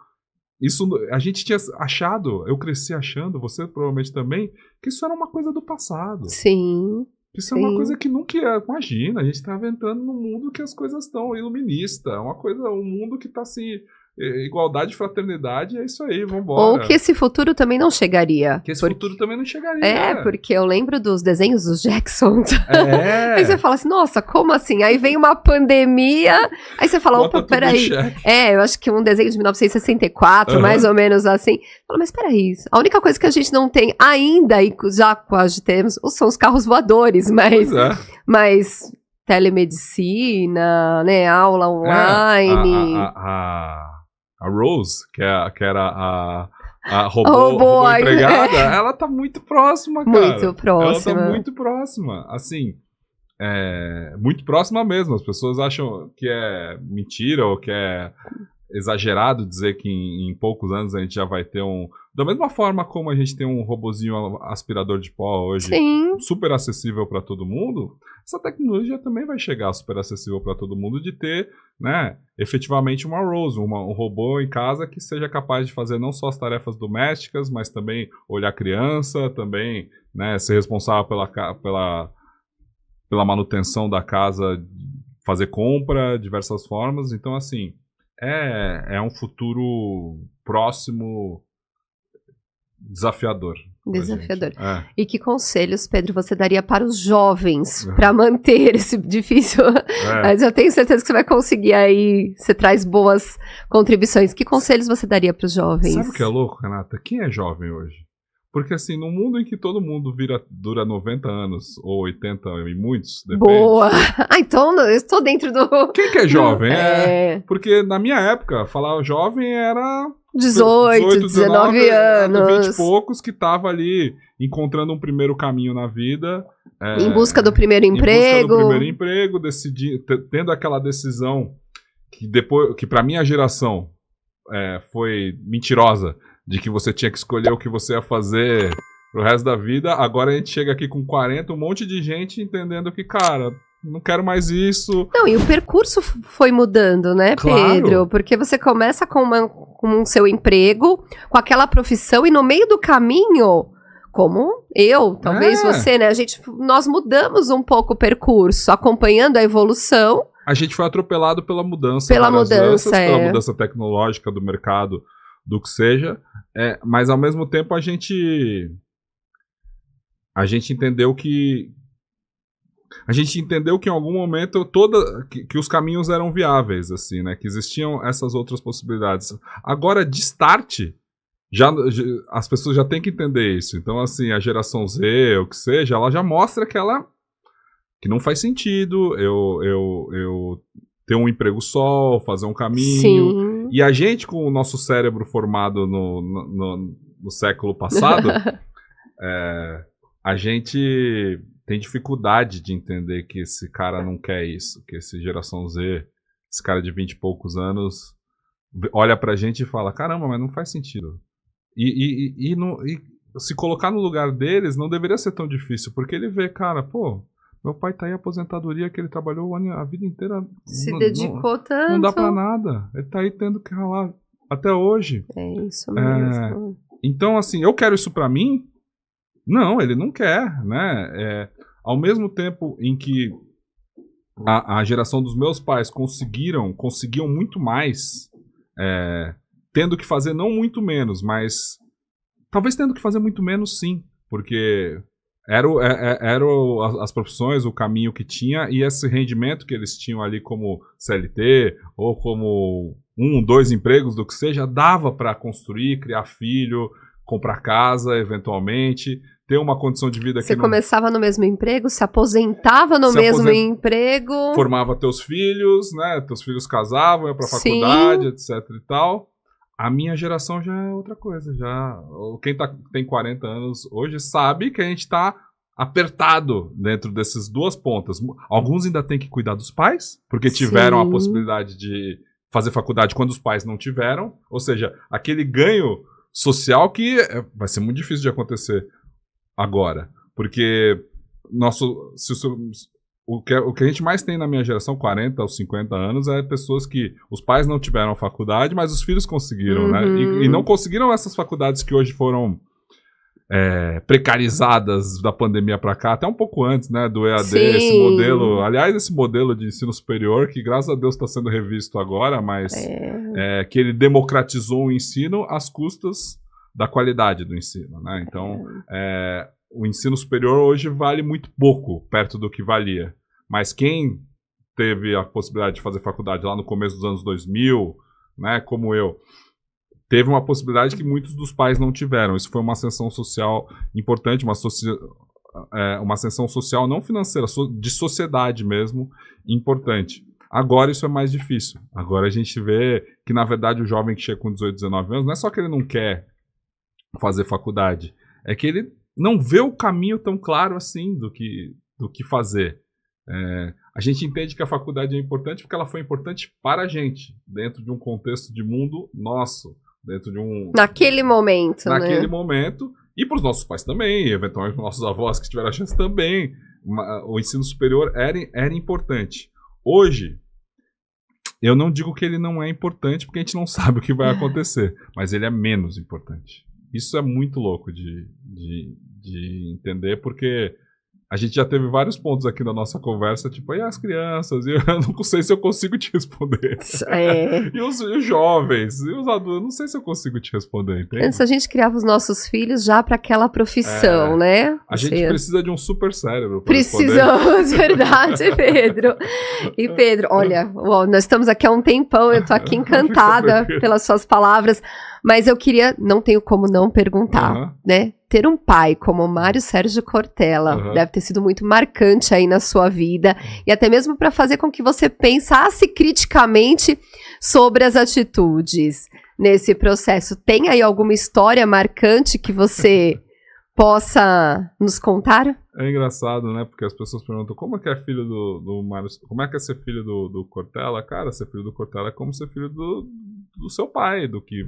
B: Isso a gente tinha achado, eu cresci achando, você provavelmente também, que isso era uma coisa do passado.
A: Sim.
B: Isso é uma coisa que nunca ia... Imagina, a gente estava entrando num mundo que as coisas estão iluminista, um mundo que está assim... Igualdade, fraternidade, é isso aí, vambora.
A: Ou que esse futuro também não chegaria.
B: Futuro também não chegaria.
A: Porque eu lembro dos desenhos dos Jacksons. Aí você fala assim, nossa, como assim? Aí vem uma pandemia, aí você fala, opa, peraí. Eu acho que um desenho de 1964, mais ou menos assim. Fala, mas peraí, a única coisa que a gente não tem ainda, e já quase temos, são os carros voadores, mas telemedicina, né, aula online...
B: A Rose, que era a robô empregada, ela tá muito próxima, cara.
A: Muito próxima.
B: Ela tá muito próxima. Assim, muito próxima mesmo. As pessoas acham que é mentira ou que é exagerado dizer que em poucos anos a gente já vai ter da mesma forma como a gente tem um robozinho aspirador de pó hoje, super acessível para todo mundo, essa tecnologia também vai chegar super acessível para todo mundo, de ter, né, efetivamente uma Rose, um robô em casa que seja capaz de fazer não só as tarefas domésticas, mas também olhar criança, também, né, ser responsável pela manutenção da casa, fazer compra, diversas formas. Então, assim, é um futuro próximo desafiador. E que conselhos, Pedro, você daria para os jovens para manter esse difícil...
A: Mas eu tenho certeza que você vai conseguir aí, você traz boas contribuições. Que conselhos você daria para os jovens?
B: Sabe o que é louco, Renata? Quem é jovem hoje? Porque assim, num mundo em que todo mundo dura 90 anos, ou 80 e muitos, depende.
A: Boa! Então eu estou dentro do...
B: Quem que é jovem? Porque na minha época, falar jovem era...
A: 18, 19 anos.
B: 20 e poucos que tava ali encontrando um primeiro caminho na vida.
A: Em busca do primeiro emprego.
B: Tendo aquela decisão que pra minha geração foi mentirosa, de que você tinha que escolher o que você ia fazer pro resto da vida. Agora a gente chega aqui com 40, um monte de gente entendendo que, cara, não quero mais isso.
A: Não, e o percurso foi mudando, né,
B: claro.
A: Pedro? Porque você começa com o seu emprego, com aquela profissão, e no meio do caminho Como talvez você, né? Nós mudamos um pouco o percurso, acompanhando a evolução.
B: A gente foi atropelado pela mudança.
A: Pela mudança
B: tecnológica do mercado, do que seja. Mas, ao mesmo tempo, a gente entendeu que... A gente entendeu que, em algum momento, que os caminhos eram viáveis, assim, né? Que existiam essas outras possibilidades. Agora, de start... as pessoas já têm que entender isso. Então, assim, a geração Z, ou o que seja, ela já mostra que não faz sentido eu ter um emprego só, fazer um caminho.
A: Sim.
B: E a gente, com o nosso cérebro formado no século passado, a gente tem dificuldade de entender que esse cara não quer isso, que esse geração Z, esse cara de 20 e poucos anos, olha pra gente e fala, caramba, mas não faz sentido. E se colocar no lugar deles não deveria ser tão difícil, porque ele vê, cara, pô, meu pai tá aí aposentadoria que ele trabalhou a vida inteira.
A: Se dedicou tanto.
B: Não dá pra nada. Ele tá aí tendo que ralar até hoje.
A: É isso mesmo.
B: Então, assim, eu quero isso pra mim? Não, ele não quer, né? Ao mesmo tempo em que a geração dos meus pais conseguiam muito mais... tendo que fazer não muito menos, mas talvez tendo que fazer muito menos, sim, porque eram as profissões, o caminho que tinha, e esse rendimento que eles tinham ali como CLT, ou como 2 empregos, do que seja, dava para construir, criar filho, comprar casa, eventualmente, ter uma condição de vida que
A: você começava no mesmo emprego, se aposentava no mesmo emprego,
B: formava teus filhos, né? Teus filhos casavam, iam pra faculdade, etc e tal. A minha geração já é outra coisa. Quem tem 40 anos hoje sabe que a gente tá apertado dentro dessas duas pontas. Alguns ainda têm que cuidar dos pais, porque tiveram a possibilidade de fazer faculdade quando os pais não tiveram. Ou seja, aquele ganho social que vai ser muito difícil de acontecer agora. Porque o que a gente mais tem na minha geração, 40 aos 50 anos, é pessoas que os pais não tiveram faculdade, mas os filhos conseguiram, né? E não conseguiram essas faculdades que hoje foram precarizadas da pandemia para cá, até um pouco antes, né? Do EAD, esse modelo. Aliás, esse modelo de ensino superior, que graças a Deus está sendo revisto agora, mas que ele democratizou o ensino às custas da qualidade do ensino, né? Então, o ensino superior hoje vale muito pouco perto do que valia. Mas quem teve a possibilidade de fazer faculdade lá no começo dos anos 2000, né, como eu, teve uma possibilidade que muitos dos pais não tiveram. Isso foi uma ascensão social importante, uma ascensão social não financeira, de sociedade mesmo, importante. Agora isso é mais difícil. Agora a gente vê que, na verdade, o jovem que chega com 18, 19 anos, não é só que ele não quer fazer faculdade, é que ele não vê o caminho tão claro assim do que fazer. A gente entende que a faculdade é importante porque ela foi importante para a gente, dentro de um contexto de mundo nosso, dentro de um...
A: Naquele momento,
B: Naquele momento, e para os nossos pais também, eventualmente para os nossos avós que tiveram a chance também. O ensino superior era importante. Hoje, eu não digo que ele não é importante porque a gente não sabe o que vai acontecer, mas ele é menos importante. Isso é muito louco de entender, porque a gente já teve vários pontos aqui na nossa conversa, tipo, e as crianças? E eu não sei se eu consigo te responder. E os jovens, e os adultos, eu não sei se eu consigo te responder, entende?
A: Antes a gente criava os nossos filhos já para aquela profissão, né?
B: A gente precisa de um super cérebro para
A: Precisamos, verdade, Pedro. E Pedro, olha, nós estamos aqui há um tempão, eu tô aqui encantada pelas suas palavras, mas eu não tenho como não perguntar, né? Ter um pai como o Mário Sérgio Cortella deve ter sido muito marcante aí na sua vida, e até mesmo para fazer com que você pensasse criticamente sobre as atitudes nesse processo. Tem aí alguma história marcante que você possa nos contar?
B: É engraçado, né? Porque as pessoas perguntam como é que é filho do Mário, como é que é ser filho do Cortella? Cara, ser filho do Cortella é como ser filho do seu pai, do que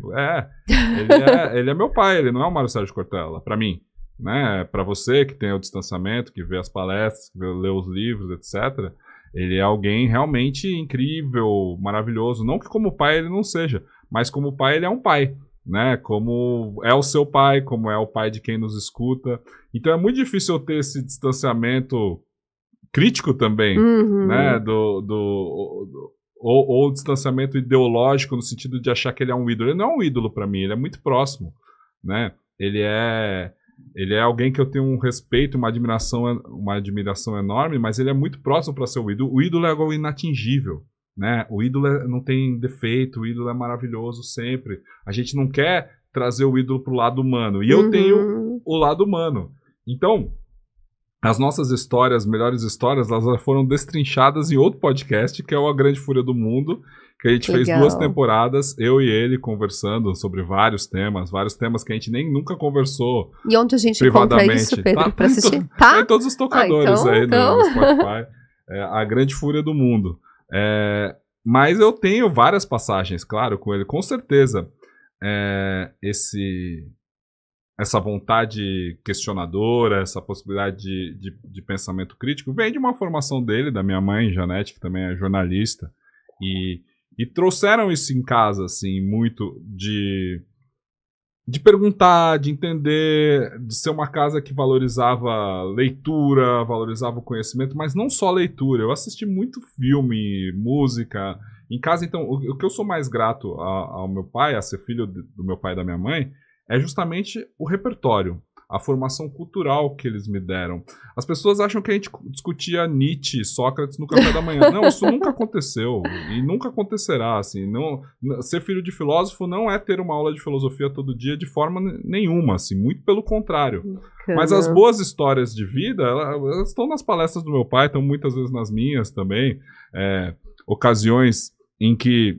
B: ele é meu pai, ele não é o Mário Sérgio Cortella, pra mim, né? Pra você que tem o distanciamento, que vê as palestras, que lê os livros, etc., ele é alguém realmente incrível, maravilhoso. Não que como pai ele não seja, mas como pai ele é um pai. né? Como é o seu pai, como é o pai de quem nos escuta. Então é muito difícil eu ter esse distanciamento crítico também, né? Ou distanciamento ideológico no sentido de achar que ele é um ídolo. Ele não é um ídolo para mim, ele é muito próximo, né? Ele é alguém que eu tenho um respeito, uma admiração enorme, mas ele é muito próximo para ser o ídolo. O ídolo é algo inatingível, né? O ídolo não tem defeito, o ídolo é maravilhoso sempre. A gente não quer trazer o ídolo pro lado humano. E eu tenho o lado humano. Então, as nossas histórias, melhores histórias, elas foram destrinchadas em outro podcast, que é o A Grande Fúria do Mundo, que a gente fez 2 temporadas, eu e ele conversando sobre vários temas que a gente nem nunca conversou.
A: E onde a gente encontra isso, Pedro, pra assistir?
B: Tá em todos os tocadores no Spotify. A Grande Fúria do Mundo. Mas eu tenho várias passagens, claro, com ele. Com certeza, essa vontade questionadora, essa possibilidade de pensamento crítico, vem de uma formação dele, da minha mãe, Janete, que também é jornalista, e trouxeram isso em casa, assim, muito de perguntar, de entender, de ser uma casa que valorizava leitura, valorizava o conhecimento, mas não só leitura. Eu assisti muito filme, música. Em casa, então, o que eu sou mais grato ao meu pai, a ser filho do meu pai e da minha mãe, é justamente o repertório, a formação cultural que eles me deram. As pessoas acham que a gente discutia Nietzsche, Sócrates no café da manhã. Não, isso nunca aconteceu e nunca acontecerá. Assim, ser filho de filósofo não é ter uma aula de filosofia todo dia de forma nenhuma, assim, muito pelo contrário. Mas as boas histórias de vida, elas estão nas palestras do meu pai, estão muitas vezes nas minhas também. Ocasiões em que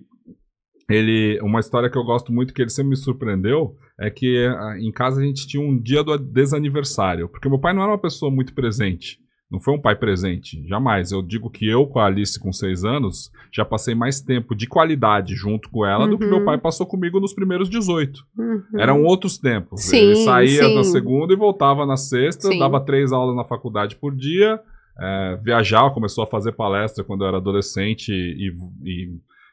B: uma história que eu gosto muito, que ele sempre me surpreendeu, é que em casa a gente tinha um dia do desaniversário, porque meu pai não era uma pessoa muito presente, não foi um pai presente, jamais. Eu digo que eu, com a Alice com 6 anos, já passei mais tempo de qualidade junto com ela do que meu pai passou comigo nos primeiros 18. Eram outros tempos.
A: Sim,
B: ele saía na segunda e voltava na sexta, dava 3 aulas na faculdade por dia, viajava, começou a fazer palestra quando eu era adolescente e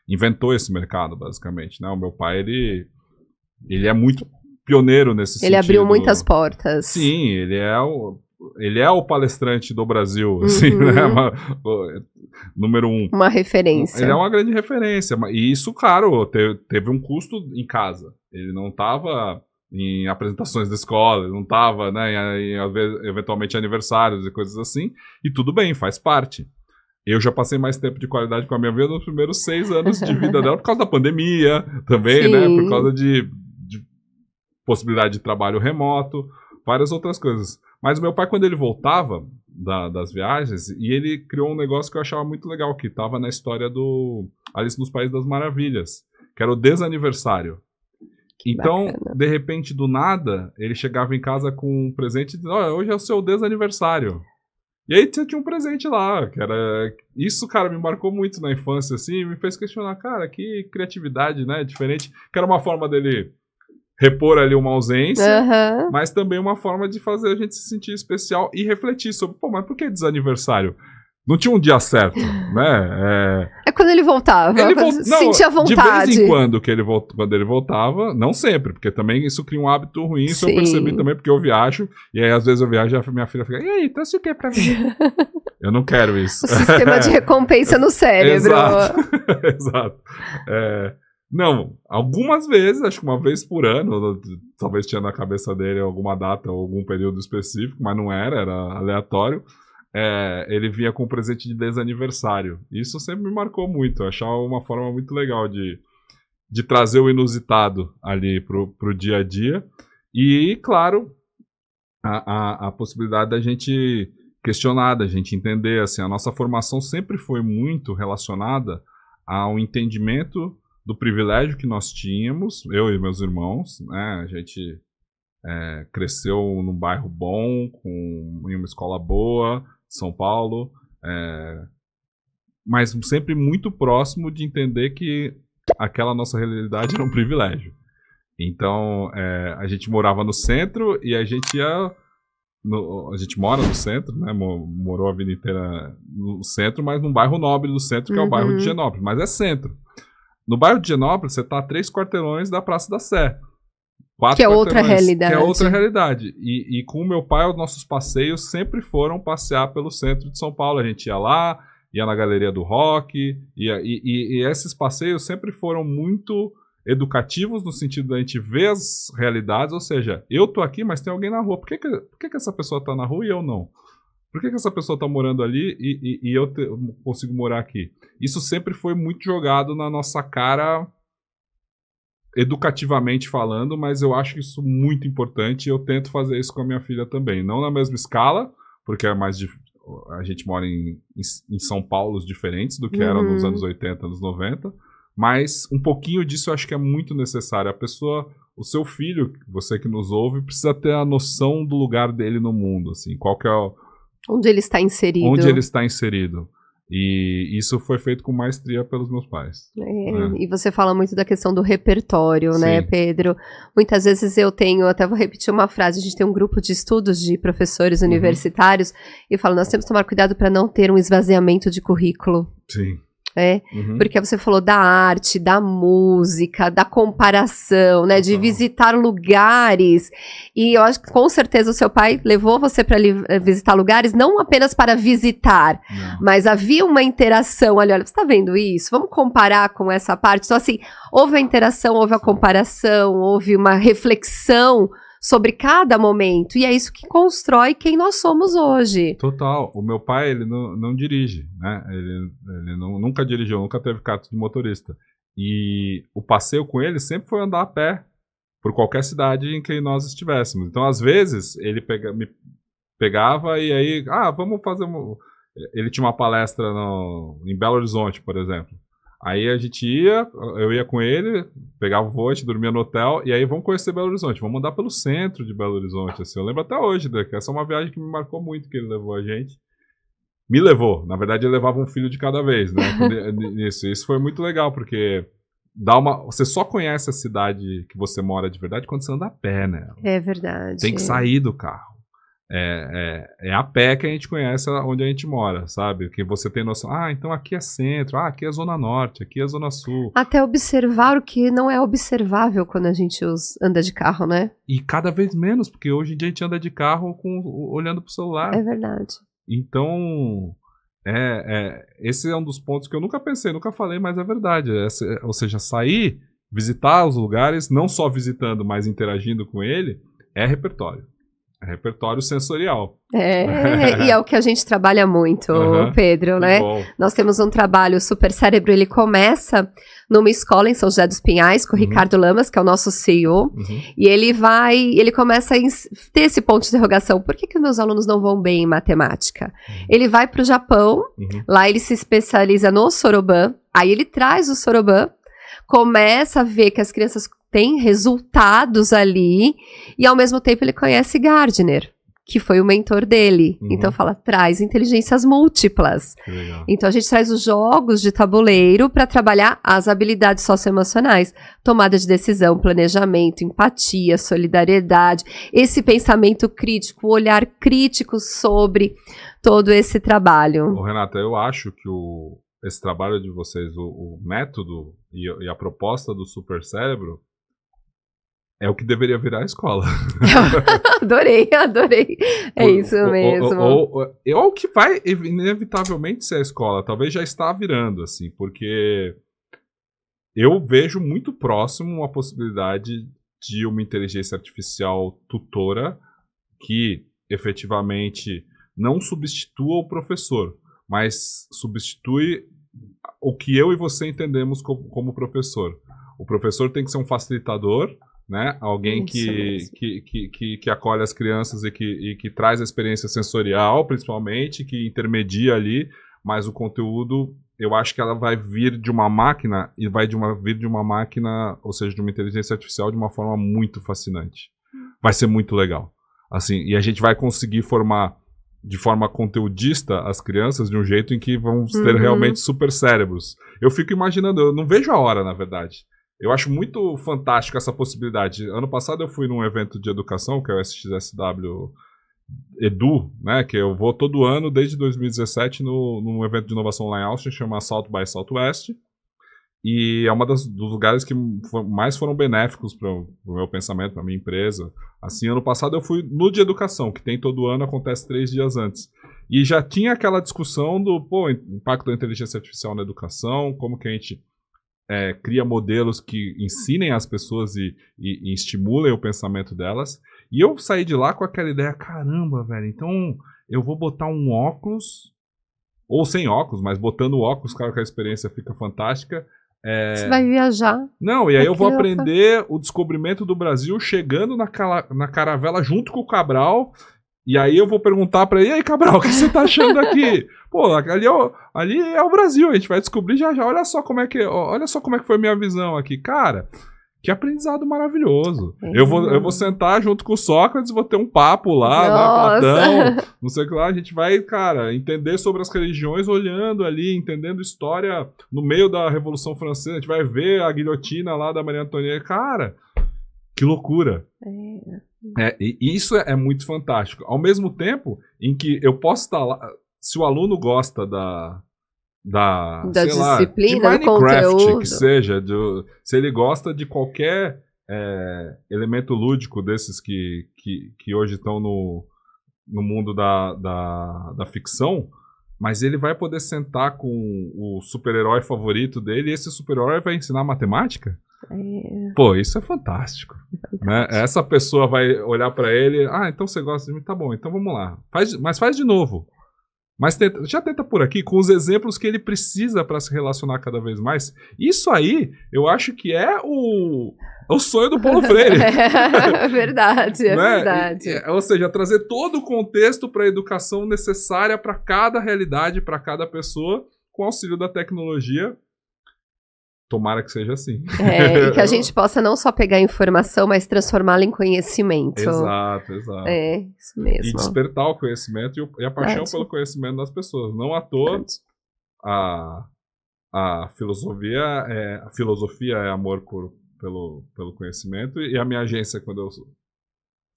B: inventou esse mercado, basicamente, né? O meu pai, ele é muito pioneiro nesse sentido.
A: Ele abriu muitas portas.
B: Sim, ele é o palestrante do Brasil, assim, né? Número 1.
A: Uma referência.
B: Ele é uma grande referência. E isso, claro, teve um custo em casa. Ele não estava em apresentações da escola, ele não estava, né, eventualmente aniversários e coisas assim. E tudo bem, faz parte. Eu já passei mais tempo de qualidade com a minha vida nos primeiros 6 anos de vida dela, por causa da pandemia também, né? Por causa de possibilidade de trabalho remoto, várias outras coisas. Mas o meu pai, quando ele voltava das viagens, e ele criou um negócio que eu achava muito legal, que estava na história do Alice nos Países das Maravilhas, que era o desaniversário. Então, bacana. De repente, do nada, ele chegava em casa com um presente e dizia, hoje é o seu desaniversário. E aí você tinha um presente lá, que era... Isso, cara, me marcou muito na infância, assim, me fez questionar, cara, que criatividade, né, diferente. Que era uma forma dele repor ali uma ausência, mas também uma forma de fazer a gente se sentir especial e refletir sobre, mas por que desaniversário? Não tinha um dia certo, né?
A: É quando ele voltava, sentia vontade.
B: De vez em quando, quando ele voltava, não sempre, porque também isso cria um hábito ruim, isso eu percebi também, porque eu viajo, e aí às vezes eu viajo e a minha filha fica, e aí, trouxe o que pra mim? Eu não quero isso.
A: O sistema de recompensa no cérebro.
B: Exato. Não, algumas vezes, acho que uma vez por ano, talvez tinha na cabeça dele alguma data ou algum período específico, mas não era aleatório. Ele vinha com um presente de desaniversário. Isso sempre me marcou muito. Eu achava uma forma muito legal de trazer o inusitado ali pro dia a dia. E, claro, a possibilidade da gente questionar, da gente entender. Assim, a nossa formação sempre foi muito relacionada ao entendimento do privilégio que nós tínhamos, eu e meus irmãos, né? A gente cresceu num bairro bom, em uma escola boa, São Paulo, mas sempre muito próximo de entender que aquela nossa realidade era um privilégio. Então, a gente morava no centro e a gente a gente mora no centro, né? Morou a vida inteira no centro, mas num bairro nobre do centro, que é o bairro de Higienópolis, mas é centro. No bairro de Higienópolis, você está a 3 quarteirões da Praça da Sé.
A: Que é outra realidade.
B: Que é outra realidade. E com o meu pai, os nossos passeios sempre foram passear pelo centro de São Paulo. A gente ia lá, ia na Galeria do Rock, e esses passeios sempre foram muito educativos no sentido da gente ver as realidades, ou seja, eu tô aqui, mas tem alguém na rua. Por que essa pessoa tá na rua e eu não? Por que essa pessoa tá morando ali e eu consigo morar aqui? Isso sempre foi muito jogado na nossa cara, educativamente falando, mas eu acho isso muito importante e eu tento fazer isso com a minha filha também. Não na mesma escala, porque é mais a gente mora em São Paulos diferentes do que era nos anos 80, anos 90, mas um pouquinho disso eu acho que é muito necessário. A pessoa, o seu filho, você que nos ouve, precisa ter a noção do lugar dele no mundo, assim, qual que é
A: onde ele está inserido.
B: Onde ele está inserido. E isso foi feito com maestria pelos meus pais.
A: E você fala muito da questão do repertório, né, Pedro? Muitas vezes eu tenho, até vou repetir uma frase, a gente tem um grupo de estudos de professores universitários, e eu falo, nós temos que tomar cuidado para não ter um esvaziamento de currículo.
B: Sim.
A: Porque você falou da arte, da música, da comparação, né, de visitar lugares, e eu acho que com certeza o seu pai levou você para visitar lugares, não apenas para visitar, mas havia uma interação ali, olha, você está vendo isso? Vamos comparar com essa parte? Então assim, houve a interação, houve a comparação, houve uma reflexão sobre cada momento, e é isso que constrói quem nós somos hoje.
B: Total. O meu pai, ele não dirige, né? Ele nunca dirigiu, nunca teve carta de motorista. E o passeio com ele sempre foi andar a pé por qualquer cidade em que nós estivéssemos. Então, às vezes, ele me pegava e aí, vamos fazer Ele tinha uma palestra em Belo Horizonte, por exemplo. Aí a gente eu ia com ele, pegava o voo, a gente dormia no hotel, e aí vamos conhecer Belo Horizonte, vamos andar pelo centro de Belo Horizonte, assim, eu lembro até hoje, que essa é uma viagem que me marcou muito, que ele levou a gente. Me levou, na verdade ele levava um filho de cada vez, né, isso foi muito legal, porque você só conhece a cidade que você mora de verdade quando você anda a pé, né?
A: É verdade.
B: Tem que sair do carro. É a pé que a gente conhece onde a gente mora, sabe? Que você tem noção, então aqui é centro, aqui é zona norte, aqui é zona sul.
A: Até observar o que não é observável quando a gente anda de carro, né?
B: E cada vez menos, porque hoje em dia a gente anda de carro olhando pro celular.
A: É verdade.
B: Então, esse é um dos pontos que eu nunca pensei, nunca falei, mas é verdade. Ou seja, sair, visitar os lugares, não só visitando, mas interagindo com ele, é repertório. É repertório sensorial.
A: E é o que a gente trabalha muito, Pedro, né?
B: Bom.
A: Nós temos um trabalho, o Super Cérebro, ele começa numa escola em São José dos Pinhais, com o Ricardo Lamas, que é o nosso CEO, e ele começa a ter esse ponto de interrogação, por que meus alunos não vão bem em matemática? Ele vai para o Japão, lá ele se especializa no Soroban, aí ele traz o Soroban, começa a ver que as crianças têm resultados ali, e ao mesmo tempo ele conhece Gardner, que foi o mentor dele. Então fala, traz inteligências múltiplas. Então a gente traz os jogos de tabuleiro para trabalhar as habilidades socioemocionais, tomada de decisão, planejamento, empatia, solidariedade, esse pensamento crítico, o olhar crítico sobre todo esse trabalho.
B: Renata, eu acho que esse trabalho de vocês, o método e a proposta do Super Cérebro é o que deveria virar a escola.
A: Adorei. É isso mesmo.
B: Ou o que vai inevitavelmente ser a escola. Talvez já está virando, assim, porque eu vejo muito próximo a possibilidade de uma inteligência artificial tutora que efetivamente não substitua o professor, mas substitui o que eu e você entendemos como professor. O professor tem que ser um facilitador, né? Alguém que acolhe as crianças e que traz a experiência sensorial, principalmente, que intermedia ali, mas o conteúdo, eu acho que ela vai vir de uma máquina, e vai vir de uma máquina, ou seja, de uma inteligência artificial, de uma forma muito fascinante. Vai ser muito legal. Assim, e a gente vai conseguir formar de forma conteudista as crianças de um jeito em que vão ter realmente super cérebros. Eu fico imaginando, eu não vejo a hora, na verdade. Eu acho muito fantástico essa possibilidade. Ano passado eu fui num evento de educação, que é o SXSW Edu, né, que eu vou todo ano, desde 2017, num evento de inovação lá em Austin, chama South by Southwest. E é dos lugares que mais foram benéficos para o meu pensamento, para a minha empresa. Assim, ano passado eu fui no de educação, que tem todo ano, acontece 3 dias antes. E já tinha aquela discussão do impacto da inteligência artificial na educação, como que a gente cria modelos que ensinem as pessoas e estimulem o pensamento delas. E eu saí de lá com aquela ideia, caramba, velho, então eu vou botar um óculos, ou sem óculos, mas botando o óculos, claro que a experiência fica fantástica.
A: Você vai viajar.
B: Não, e aí eu vou aprender o descobrimento do Brasil chegando na caravela junto com o Cabral. E aí eu vou perguntar pra ele, e aí, Cabral, o que você tá achando aqui? Pô, ali é o Brasil, a gente vai descobrir já. Olha só como é que foi a minha visão aqui. Cara, que aprendizado maravilhoso. Eu vou sentar junto com o Sócrates, vou ter um papo lá, né, Platão, não sei o que lá. A gente vai, cara, entender sobre as religiões olhando ali, entendendo história no meio da Revolução Francesa. A gente vai ver a guilhotina lá da Maria Antonieta. Cara, que loucura. E isso é muito fantástico. Ao mesmo tempo em que eu posso estar lá, se o aluno gosta da
A: disciplina,
B: lá, de
A: do
B: Minecraft,
A: conteúdo,
B: que seja, se ele gosta de qualquer elemento lúdico desses que hoje estão no mundo da ficção, mas ele vai poder sentar com o super-herói favorito dele e esse super-herói vai ensinar matemática? Pô, isso é fantástico. Né? Essa pessoa vai olhar pra ele, então você gosta de mim? Tá bom, então vamos lá. Mas faz de novo. Mas já tenta por aqui com os exemplos que ele precisa para se relacionar cada vez mais. Isso aí, eu acho que é o sonho do Paulo Freire.
A: Verdade,
B: né?
A: Verdade.
B: Ou seja, trazer todo o contexto para a educação necessária para cada realidade, para cada pessoa, com auxílio da tecnologia. Tomara que seja assim.
A: E que a gente possa não só pegar informação, mas transformá-la em conhecimento.
B: Exato.
A: Isso mesmo.
B: E despertar o conhecimento e a paixão pelo conhecimento das pessoas. Não à toa, a filosofia é amor pelo conhecimento. E a minha agência, quando eu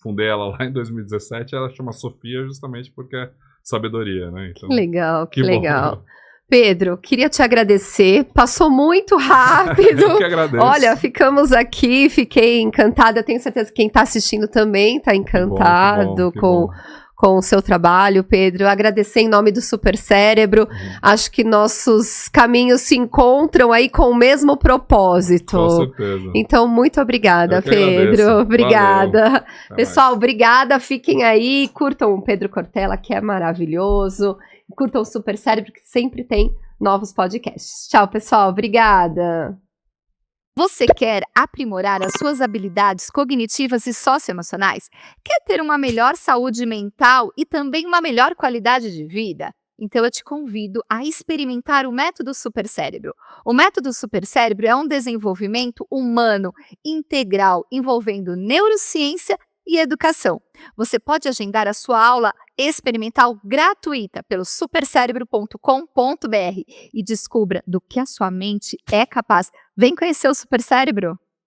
B: fundei ela lá em 2017, ela chama Sofia justamente porque é sabedoria, né? Então,
A: que legal. Pedro, queria te agradecer. Passou muito rápido.
B: Eu que agradeço.
A: Olha, ficamos aqui, fiquei encantada. Eu tenho certeza que quem está assistindo também está encantado com o seu trabalho, Pedro. Agradecer em nome do Super Cérebro. Acho que nossos caminhos se encontram aí com o mesmo propósito.
B: Com certeza.
A: Então, muito obrigada, Pedro.
B: Agradeço.
A: Obrigada. Pessoal, obrigada. Fiquem aí, curtam o Pedro Cortella, que é maravilhoso. Curtam o Super Cérebro, que sempre tem novos podcasts. Tchau, pessoal. Obrigada.
D: Você quer aprimorar as suas habilidades cognitivas e socioemocionais? Quer ter uma melhor saúde mental e também uma melhor qualidade de vida? Então eu te convido a experimentar o método Super Cérebro. O método Super Cérebro é um desenvolvimento humano integral envolvendo neurociência e educação. Você pode agendar a sua aula experimental gratuita pelo supercerebro.com.br e descubra do que a sua mente é capaz. Vem conhecer o Super Cérebro!